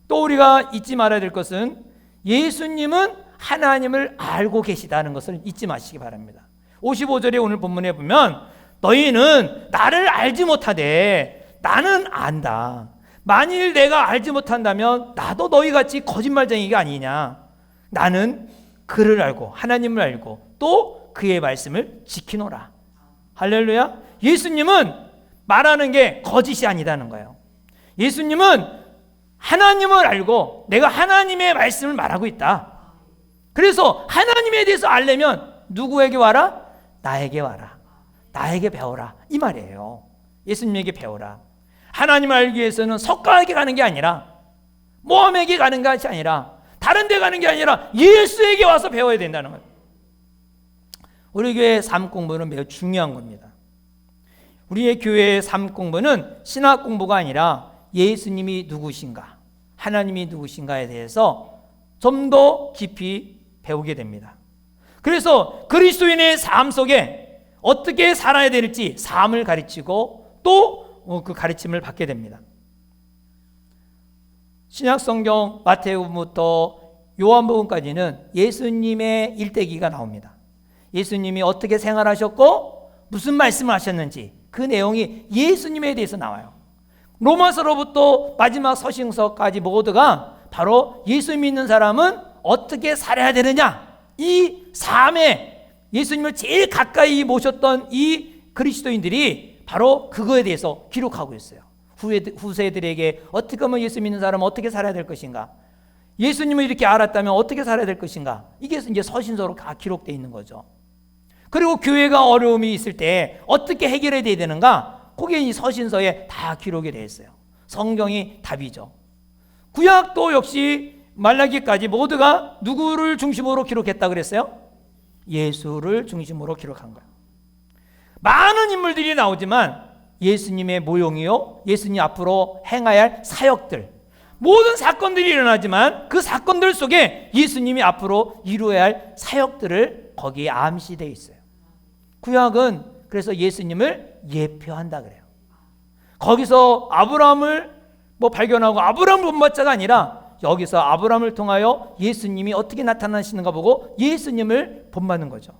또 우리가 잊지 말아야 될 것은 예수님은 하나님을 알고 계시다는 것을 잊지 마시기 바랍니다. 55절에 오늘 본문에 보면 너희는 나를 알지 못하되 나는 안다. 만일 내가 알지 못한다면 나도 너희같이 거짓말쟁이가 아니냐. 나는 그를 알고 하나님을 알고 또 그의 말씀을 지키노라. 할렐루야. 예수님은 말하는 게 거짓이 아니다는 거예요. 예수님은 하나님을 알고 내가 하나님의 말씀을 말하고 있다. 그래서 하나님에 대해서 알려면 누구에게 와라? 나에게 와라. 나에게 배워라. 이 말이에요. 예수님에게 배워라. 하나님을 알기 위해서는 석가에게 가는 게 아니라 모함에게 가는 것이 아니라 다른 데 가는 게 아니라 예수에게 와서 배워야 된다는 거예요. 우리 교회 삶 공부는 매우 중요한 겁니다. 우리의 교회의 삶 공부는 신학 공부가 아니라 예수님이 누구신가, 하나님이 누구신가에 대해서 좀 더 깊이 배우게 됩니다. 그래서 그리스도인의 삶 속에 어떻게 살아야 될지 삶을 가르치고 또 그 가르침을 받게 됩니다. 신약 성경 마태복음부터 요한복음까지는 예수님의 일대기가 나옵니다. 예수님이 어떻게 생활하셨고 무슨 말씀을 하셨는지 그 내용이 예수님에 대해서 나와요. 로마서로부터 마지막 서신서까지 모두가 바로 예수 믿는 사람은 어떻게 살아야 되느냐, 이 삶에 예수님을 제일 가까이 모셨던 이 그리스도인들이 바로 그거에 대해서 기록하고 있어요. 후세들에게 어떻게 하면 예수 믿는 사람은 어떻게 살아야 될 것인가, 예수님을 이렇게 알았다면 어떻게 살아야 될 것인가, 이게 이제 서신서로 다 기록되어 있는 거죠. 그리고 교회가 어려움이 있을 때 어떻게 해결해야 되는가, 그게 이 서신서에 다 기록이 되어 있어요. 성경이 답이죠. 구약도 역시 말라기까지 모두가 누구를 중심으로 기록했다 그랬어요? 예수를 중심으로 기록한 거예요. 많은 인물들이 나오지만 예수님의 모형이요, 예수님 앞으로 행해야 할 사역들, 모든 사건들이 일어나지만 그 사건들 속에 예수님이 앞으로 이루어야 할 사역들을 거기에 암시되어 있어요. 구약은 그래서 예수님을 예표한다 그래요. 거기서 아브라함을 발견하고 아브라함을 본받자가 아니라 여기서 아브라함을 통하여 예수님이 어떻게 나타나시는가 보고 예수님을 본받는 거죠.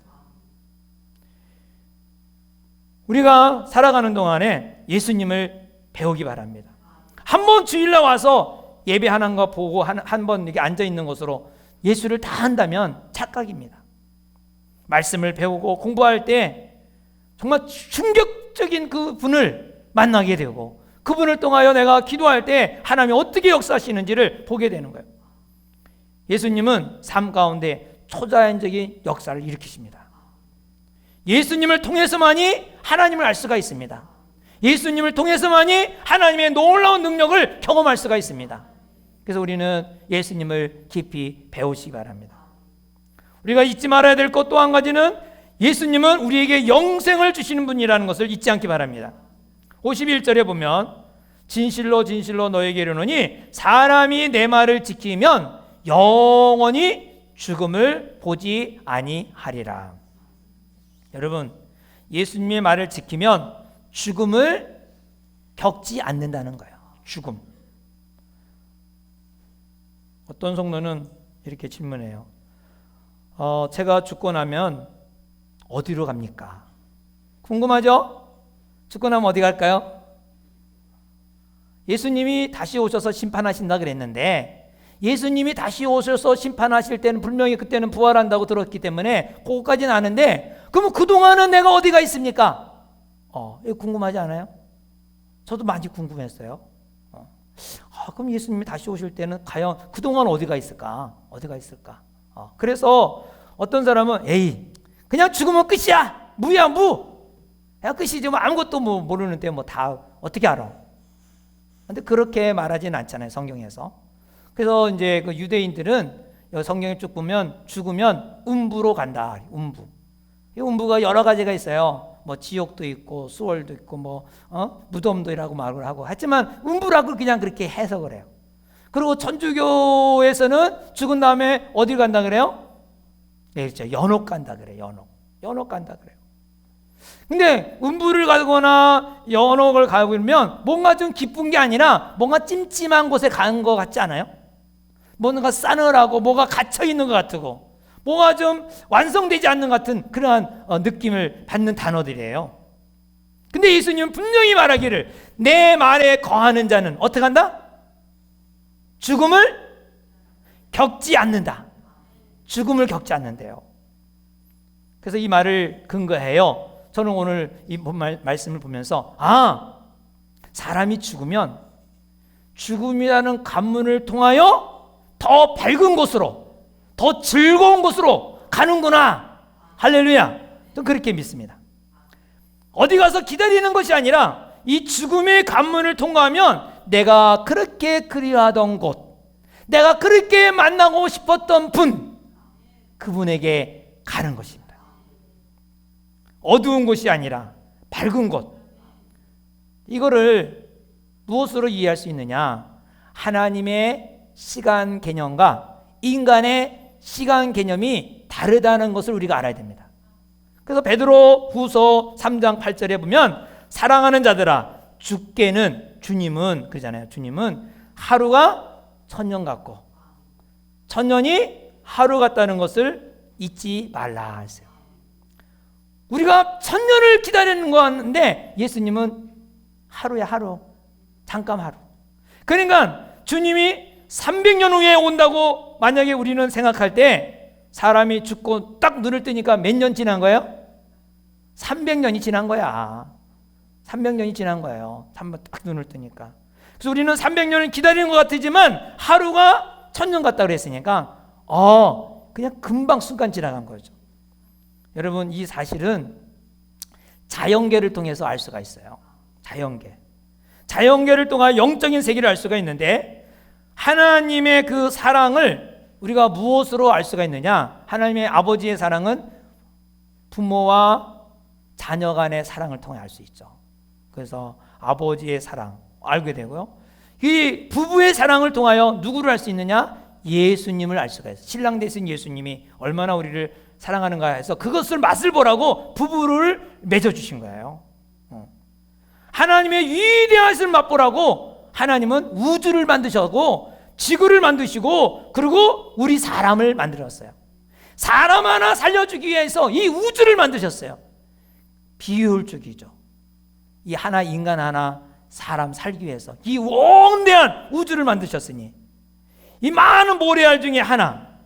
우리가 살아가는 동안에 예수님을 배우기 바랍니다. 한번 주일날 와서 예배하는 거 보고 한 번 이렇게 앉아 있는 것으로 예수를 다 한다면 착각입니다. 말씀을 배우고 공부할 때 정말 충격적인 그 분을 만나게 되고 그분을 통하여 내가 기도할 때 하나님이 어떻게 역사하시는지를 보게 되는 거예요. 예수님은 삶 가운데 초자연적인 역사를 일으키십니다. 예수님을 통해서만이 하나님을 알 수가 있습니다. 예수님을 통해서만이 하나님의 놀라운 능력을 경험할 수가 있습니다. 그래서 우리는 예수님을 깊이 배우시기 바랍니다. 우리가 잊지 말아야 될 것 또 한 가지는 예수님은 우리에게 영생을 주시는 분이라는 것을 잊지 않기 바랍니다. 51절에 보면 진실로 진실로 너에게 이르노니 사람이 내 말을 지키면 영원히 죽음을 보지 아니하리라. 여러분, 예수님의 말을 지키면 죽음을 겪지 않는다는 거예요. 죽음. 어떤 성도는 이렇게 질문해요. 제가 죽고 나면 어디로 갑니까? 궁금하죠? 죽고 나면 어디 갈까요? 예수님이 다시 오셔서 심판하신다 그랬는데 예수님이 다시 오셔서 심판하실 때는 분명히 그때는 부활한다고 들었기 때문에 그거까지는 아는데 그럼 그동안은 내가 어디가 있습니까? 이거 궁금하지 않아요? 저도 많이 궁금했어요. 그럼 예수님이 다시 오실 때는 과연 그동안 어디가 있을까? 어디가 있을까? 그래서 어떤 사람은 에이 그냥 죽으면 끝이야. 무야 무. 야 끝이지 뭐 아무것도 모르는데 다 어떻게 알아? 근데 그렇게 말하지는 않잖아요, 성경에서. 그래서 이제 그 유대인들은 성경에 쭉 보면 죽으면 음부로 간다. 음부. 이 음부가 여러 가지가 있어요. 지옥도 있고 수월도 있고 무덤도라고 말을 하고 하지만 음부라고 그냥 그렇게 해석을 해요. 그리고 천주교에서는 죽은 다음에 어딜 간다 그래요? 네, 그렇죠. 연옥 간다 그래요. 연옥 간다 그래요. 근데 음부를 가거나 연옥을 가고 있으면 뭔가 좀 기쁜 게 아니라 뭔가 찜찜한 곳에 가는 것 같지 않아요? 뭔가 싸늘하고 뭐가 갇혀 있는 것 같고 뭐가 좀 완성되지 않는 것 같은 그러한 느낌을 받는 단어들이에요. 근데 예수님은 분명히 말하기를 내 말에 거하는 자는 어떻게 한다? 죽음을 겪지 않는다. 죽음을 겪지 않는데요. 그래서 이 말을 근거해요. 저는 오늘 이 말씀을 보면서 사람이 죽으면 죽음이라는 관문을 통하여 더 밝은 곳으로 더 즐거운 곳으로 가는구나. 할렐루야. 좀 그렇게 믿습니다. 어디 가서 기다리는 것이 아니라 이 죽음의 관문을 통과하면 내가 그렇게 그리워하던 곳, 내가 그렇게 만나고 싶었던 분, 그분에게 가는 것입니다. 어두운 곳이 아니라 밝은 곳, 이거를 무엇으로 이해할 수 있느냐? 하나님의 시간 개념과 인간의 시간 개념이 다르다는 것을 우리가 알아야 됩니다. 그래서 베드로 후서 3장 8절에 보면 사랑하는 자들아 주께는 주님은 그러잖아요. 주님은 하루가 천년 같고 천년이 하루 같다는 것을 잊지 말라 했어요. 우리가 천년을 기다리는 거 같는데 예수님은 하루야 하루. 잠깐 하루. 그러니까 주님이 300년 후에 온다고 만약에 우리는 생각할 때 사람이 죽고 딱 눈을 뜨니까 몇 년 지난 거예요? 300년이 지난 거야. 300년이 지난 거예요. 한번 딱 눈을 뜨니까. 그래서 우리는 300년을 기다리는 것 같지만 하루가 천년 같다 그랬으니까 그냥 금방 순간 지나간 거죠. 여러분 이 사실은 자연계를 통해서 알 수가 있어요. 자연계를 통해 영적인 세계를 알 수가 있는데 하나님의 그 사랑을 우리가 무엇으로 알 수가 있느냐? 하나님의 아버지의 사랑은 부모와 자녀 간의 사랑을 통해 알 수 있죠. 그래서 아버지의 사랑 알게 되고요. 이 부부의 사랑을 통하여 누구를 알 수 있느냐? 예수님을 알 수가 있어요. 신랑 되신 예수님이 얼마나 우리를 사랑하는가 해서 그것을 맛을 보라고 부부를 맺어주신 거예요. 하나님의 위대하심을 맛보라고 하나님은 우주를 만드셨고 지구를 만드시고 그리고 우리 사람을 만들었어요. 사람 하나 살려주기 위해서 이 우주를 만드셨어요. 비효율적이죠. 이 하나 인간 하나 사람 살기 위해서 이 원대한 우주를 만드셨으니 이 많은 모래알 중에 하나.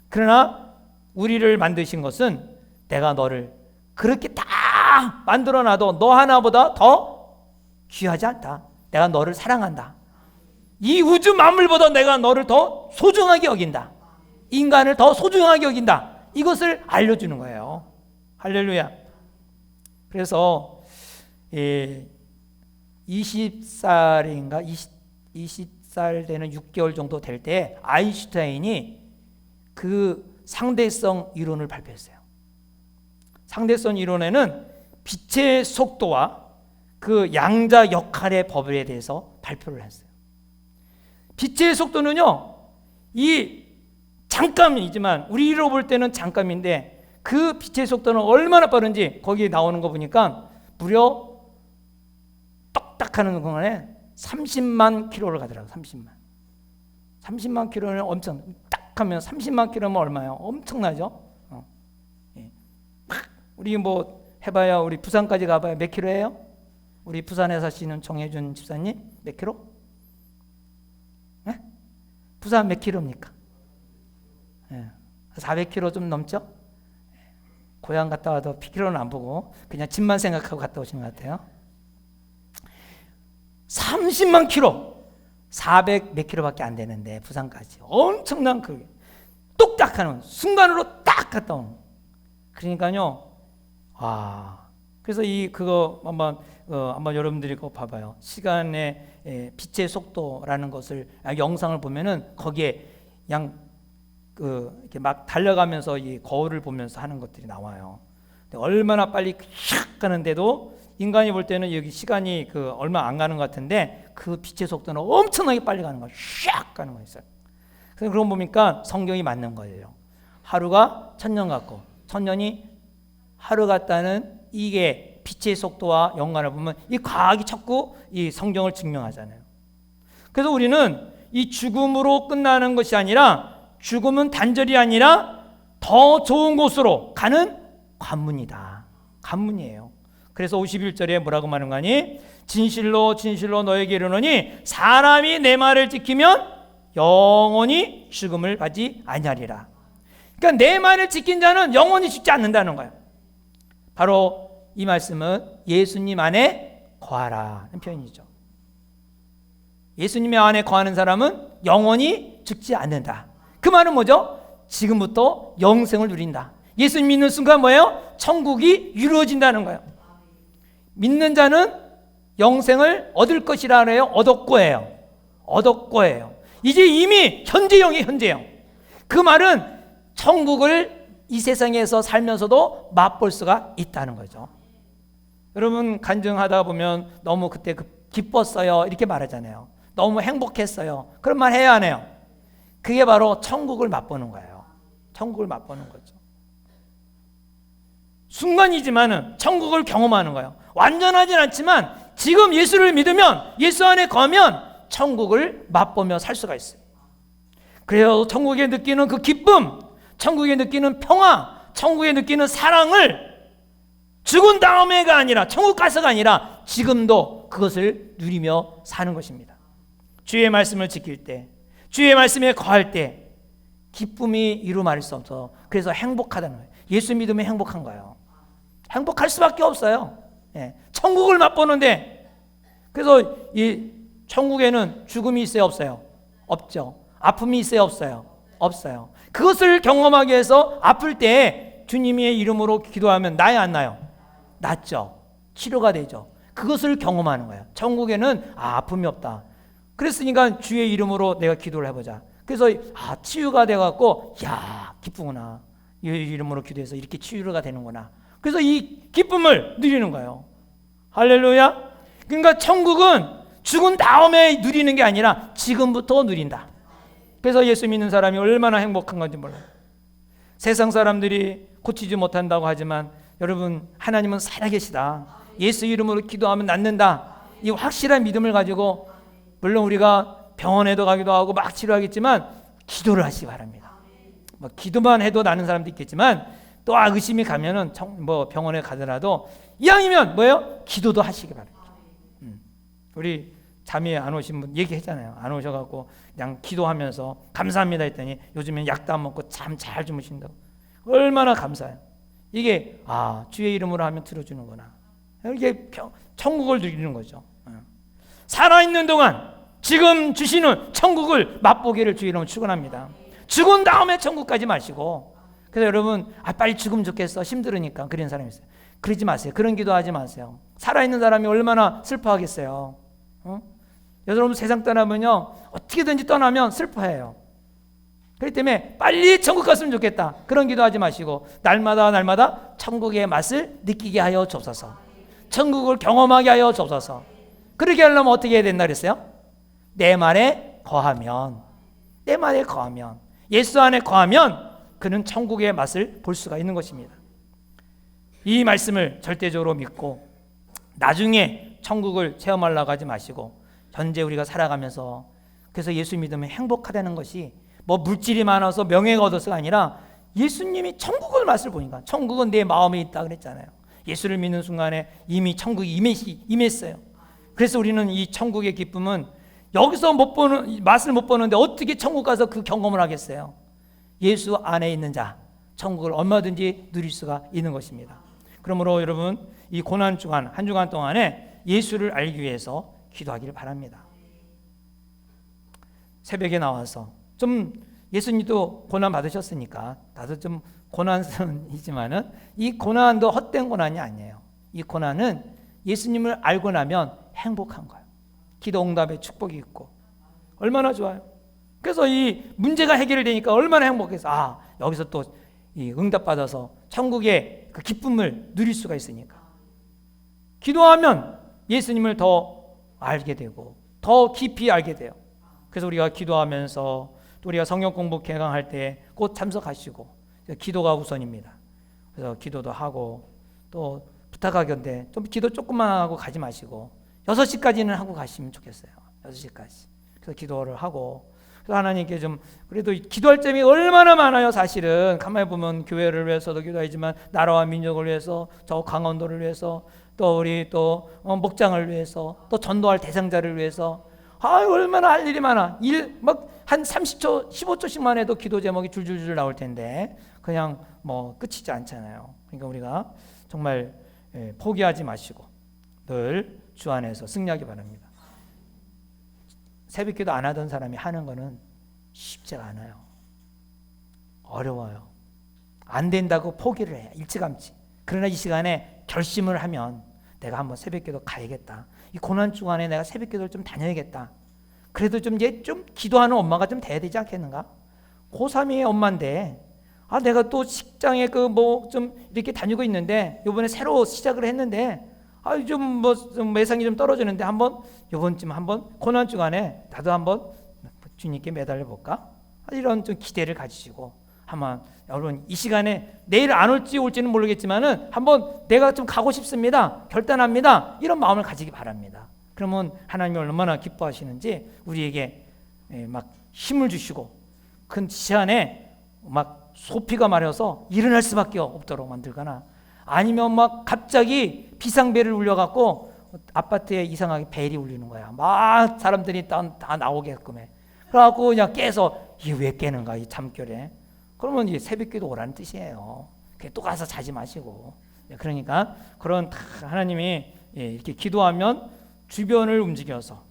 그러나 우리를 만드신 것은 내가 너를 그렇게 다 만들어놔도 너 하나보다 더 귀하지 않다. 내가 너를 사랑한다. 이 우주 만물보다 내가 너를 더 소중하게 여긴다. 인간을 더 소중하게 여긴다. 이것을 알려주는 거예요. 할렐루야. 그래서 20살인가 20살 되는 6개월 정도 될 때 아인슈타인이 그 상대성 이론을 발표했어요. 상대성 이론에는 빛의 속도와 그 양자 역할의 법에 대해서 발표를 했어요. 빛의 속도는요, 이 잠깐이지만 우리로 볼 때는 잠깐인데 그 빛의 속도는 얼마나 빠른지 거기에 나오는 거 보니까 무려 똑딱 하는 동안에 30만 킬로를 가더라고요. 30만 킬로는 엄청 딱 하면 30만 킬로면 얼마예요? 엄청나죠? 우리 뭐 해봐야 우리 부산까지 가봐야 몇 킬로예요? 우리 부산에 사시는 정혜준 집사님 몇 킬로? 네? 부산 몇 킬로입니까? 400킬로 좀 넘죠? 고향 갔다 와도 킬로는 안 보고 그냥 집만 생각하고 갔다 오신 것 같아요. 30만 킬로 400 몇 킬로밖에 안 되는데 부산까지 엄청난 그 똑딱 하는 순간으로 딱 갔다 오는. 그러니까요. 그래서 그거 한번 여러분들이 그거 봐봐요. 시간의 빛의 속도라는 것을 영상을 보면은 거기에 이렇게 막 달려가면서 이 거울을 보면서 하는 것들이 나와요. 근데 얼마나 빨리 샥 가는데도 인간이 볼 때는 여기 시간이 얼마 안 가는 것 같은데 그 빛의 속도는 엄청나게 빨리 가는 거예요. 샥 가는 거 있어요. 그래서 그런 거 보니까 성경이 맞는 거예요. 하루가 천년 같고 천년이 하루 같다는 이게 빛의 속도와 연관을 보면 이 과학이 자꾸 이 성경을 증명하잖아요. 그래서 우리는 이 죽음으로 끝나는 것이 아니라 죽음은 단절이 아니라 더 좋은 곳으로 가는 관문이다. 관문이에요. 그래서 51절에 뭐라고 말하는 거니? 진실로 진실로 너에게 이르노니 사람이 내 말을 지키면 영원히 죽음을 받지 아니하리라. 그러니까 내 말을 지킨 자는 영원히 죽지 않는다는 거예요. 바로 이 말씀은 예수님 안에 거하라는 표현이죠. 예수님 안에 거하는 사람은 영원히 죽지 않는다. 그 말은 뭐죠? 지금부터 영생을 누린다. 예수님 믿는 순간 뭐예요? 천국이 이루어진다는 거예요. 믿는 자는 영생을 얻을 것이라 그래요? 얻었고예요. 얻었고예요. 이제 이미 현재형이 현재형. 그 말은 천국을 이 세상에서 살면서도 맛볼 수가 있다는 거죠. 여러분 간증하다 보면 너무 그때 기뻤어요. 이렇게 말하잖아요. 너무 행복했어요. 그런 말 해야 안 해요? 그게 바로 천국을 맛보는 거예요. 천국을 맛보는 거죠. 순간이지만은 천국을 경험하는 거예요. 완전하진 않지만 지금 예수를 믿으면, 예수 안에 거하면 천국을 맛보며 살 수가 있어요. 그래서 천국에 느끼는 그 기쁨, 천국에 느끼는 평화, 천국에 느끼는 사랑을 죽은 다음에가 아니라, 천국 가서가 아니라 지금도 그것을 누리며 사는 것입니다. 주의 말씀을 지킬 때, 주의 말씀에 거할 때 기쁨이 이루 말할 수 없어. 그래서 행복하다는 거예요. 예수 믿으면 행복한 거예요. 행복할 수밖에 없어요. 예. 천국을 맛보는데, 그래서 이 천국에는 죽음이 있어요, 없어요? 없죠. 아픔이 있어요, 없어요? 없어요. 그것을 경험하기 위해서 아플 때 주님의 이름으로 기도하면 나요, 안 나요? 낫죠. 치료가 되죠. 그것을 경험하는 거예요. 천국에는 아픔이 없다. 그랬으니까 주의 이름으로 내가 기도를 해보자. 그래서 치유가 돼갖고 야, 기쁘구나. 이 이름으로 기도해서 이렇게 치유가 되는구나. 그래서 이 기쁨을 누리는 거예요. 할렐루야. 그러니까 천국은 죽은 다음에 누리는 게 아니라 지금부터 누린다. 그래서 예수 믿는 사람이 얼마나 행복한 건지 몰라요. 세상 사람들이 고치지 못한다고 하지만 여러분, 하나님은 살아계시다. 예수 이름으로 기도하면 낫는다. 이 확실한 믿음을 가지고, 물론 우리가 병원에도 가기도 하고 막 치료하겠지만 기도를 하시기 바랍니다. 뭐 기도만 해도 나는 사람도 있겠지만 또 의심이 가면은 병원에 가더라도 이왕이면 뭐예요? 기도도 하시기 바랍니다. 우리 잠이 안 오신 분 얘기했잖아요. 안 오셔갖고 그냥 기도하면서 감사합니다 했더니 요즘엔 약도 안 먹고 잠 잘 주무신다고. 얼마나 감사해요. 이게 주의 이름으로 하면 들어주는구나. 이게 천국을 누리는 거죠. 살아있는 동안 지금 주시는 천국을 맛보기를 주의 이름으로 축원합니다. 죽은 다음에 천국까지 마시고. 그래서 여러분 빨리 죽으면 좋겠어, 힘들으니까 그런 사람이 있어요. 그러지 마세요. 그런 기도하지 마세요. 살아있는 사람이 얼마나 슬퍼하겠어요. 여러분 세상 떠나면요, 어떻게든지 떠나면 슬퍼해요. 그렇기 때문에 빨리 천국 갔으면 좋겠다, 그런 기도하지 마시고 날마다 천국의 맛을 느끼게 하여 주옵소서. 천국을 경험하게 하여 주옵소서. 그렇게 하려면 어떻게 해야 된다 그랬어요? 내 말에 거하면, 내 말에 거하면, 예수 안에 거하면 그는 천국의 맛을 볼 수가 있는 것입니다. 이 말씀을 절대적으로 믿고 나중에 천국을 체험하려고 하지 마시고 현재 우리가 살아가면서, 그래서 예수 믿으면 행복하다는 것이 뭐 물질이 많아서 명예가 얻어서가 아니라 예수님이 천국의 맛을 보니까, 천국은 내 마음에 있다 그랬잖아요. 예수를 믿는 순간에 이미 천국이 임했어요. 그래서 우리는 이 천국의 기쁨은 여기서 맛을 못 보는데 어떻게 천국 가서 그 경험을 하겠어요? 예수 안에 있는 자, 천국을 얼마든지 누릴 수가 있는 것입니다. 그러므로 여러분, 이 고난 주간, 한 주간 동안에 예수를 알기 위해서 기도하기를 바랍니다. 새벽에 나와서 좀, 예수님도 고난 받으셨으니까 나도 좀 고난이지만은 이 고난도 헛된 고난이 아니에요. 이 고난은 예수님을 알고 나면 행복한 거예요. 기도 응답의 축복이 있고 얼마나 좋아요. 그래서 이 문제가 해결되니까 얼마나 행복해서 여기서 또 이 응답 받아서 천국의 그 기쁨을 누릴 수가 있으니까, 기도하면 예수님을 더 알게 되고 더 깊이 알게 돼요. 그래서 우리가 기도하면서 또 우리가 성경 공부 개강할 때 꼭 참석하시고, 기도가 우선입니다. 그래서 기도도 하고 또 부탁하건대 좀 기도 조금만 하고 가지 마시고 6시까지는 하고 가시면 좋겠어요. 6시까지. 그래서 기도를 하고, 그래서 하나님께 좀 그래도 기도할 점이 얼마나 많아요. 사실은 가만히 보면 교회를 위해서도 기도하지만 나라와 민족을 위해서, 저 강원도를 위해서, 또 우리 또 목장을 위해서, 또 전도할 대상자를 위해서, 얼마나 할 일이 많아. 막 한 30초, 15초씩만 해도 기도 제목이 줄줄줄 나올 텐데 그냥 뭐 끝이지 않잖아요. 그러니까 우리가 정말 포기하지 마시고 늘 주 안에서 승리하기 바랍니다. 새벽기도 안 하던 사람이 하는 거는 쉽지가 않아요. 어려워요. 안 된다고 포기를 해요. 일찌감치. 그러나 이 시간에 결심을 하면 내가 한번 새벽기도 가야겠다. 이 고난 주간에 내가 새벽기도를 좀 다녀야겠다. 그래도 좀 기도하는 엄마가 좀 돼야 되지 않겠는가? 고3의 엄마인데 내가 또 직장에 좀 이렇게 다니고 있는데 이번에 새로 시작을 했는데 좀 매상이 좀 떨어지는데 한번 이번쯤 한번 고난 주간에 나도 한번 주님께 매달려 볼까? 이런 좀 기대를 가지시고 한번 여러분 이 시간에 내일 안 올지는 모르겠지만은 한번 내가 좀 가고 싶습니다. 결단합니다. 이런 마음을 가지기 바랍니다. 그러면 하나님이 얼마나 기뻐하시는지 우리에게 막 힘을 주시고 큰 시간에 막 소피가 마려서 일어날 수밖에 없도록 만들거나 아니면 막 갑자기 비상벨을 울려갖고 아파트에 이상하게 벨이 울리는 거야. 막 사람들이 다 나오게끔 해. 그래갖고 그냥 깨서 이게 왜 깨는가 이 잠결에. 그러면 이제 새벽기도 오라는 뜻이에요. 또 가서 자지 마시고. 그러니까 그런 하나님이 이렇게 기도하면 주변을 움직여서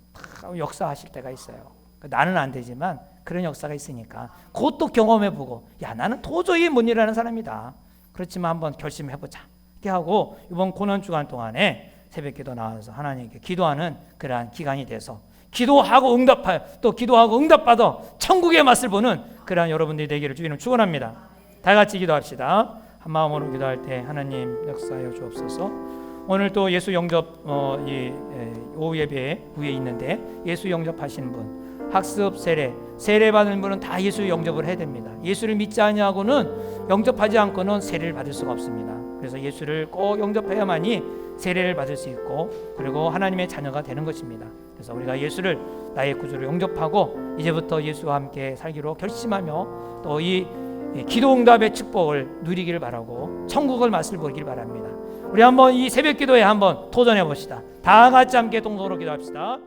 역사하실 때가 있어요. 나는 안 되지만 그런 역사가 있으니까 그것도 경험해보고 야 나는 도저히 못 일하는 사람이다. 그렇지만 한번 결심해보자. 이렇게 하고 이번 고난주간 동안에 새벽기도 나와서 하나님께 기도하는 그러한 기간이 돼서 기도하고 응답하여 또 기도하고 응답받아 천국의 맛을 보는 그러한 여러분들이 되기를 주님을 축원합니다. 다 같이 기도합시다. 한 마음으로 기도할 때 하나님 역사하여 주옵소서. 오늘 또 예수 영접 오후 예배 후에 있는데 예수 영접하시는 분 학습 세례 받는 분은 다 예수 영접을 해야 됩니다. 예수를 믿지 아니하고는 영접하지 않고는 세례를 받을 수가 없습니다. 그래서 예수를 꼭 영접해야만이 세례를 받을 수 있고 그리고 하나님의 자녀가 되는 것입니다. 그래서 우리가 예수를 나의 구주로 영접하고 이제부터 예수와 함께 살기로 결심하며 또 이 기도응답의 축복을 누리기를 바라고 천국을 맛을 보기를 바랍니다. 우리 한번 이 새벽기도에 한번 도전해 봅시다. 다 같이 함께 동서로 기도합시다.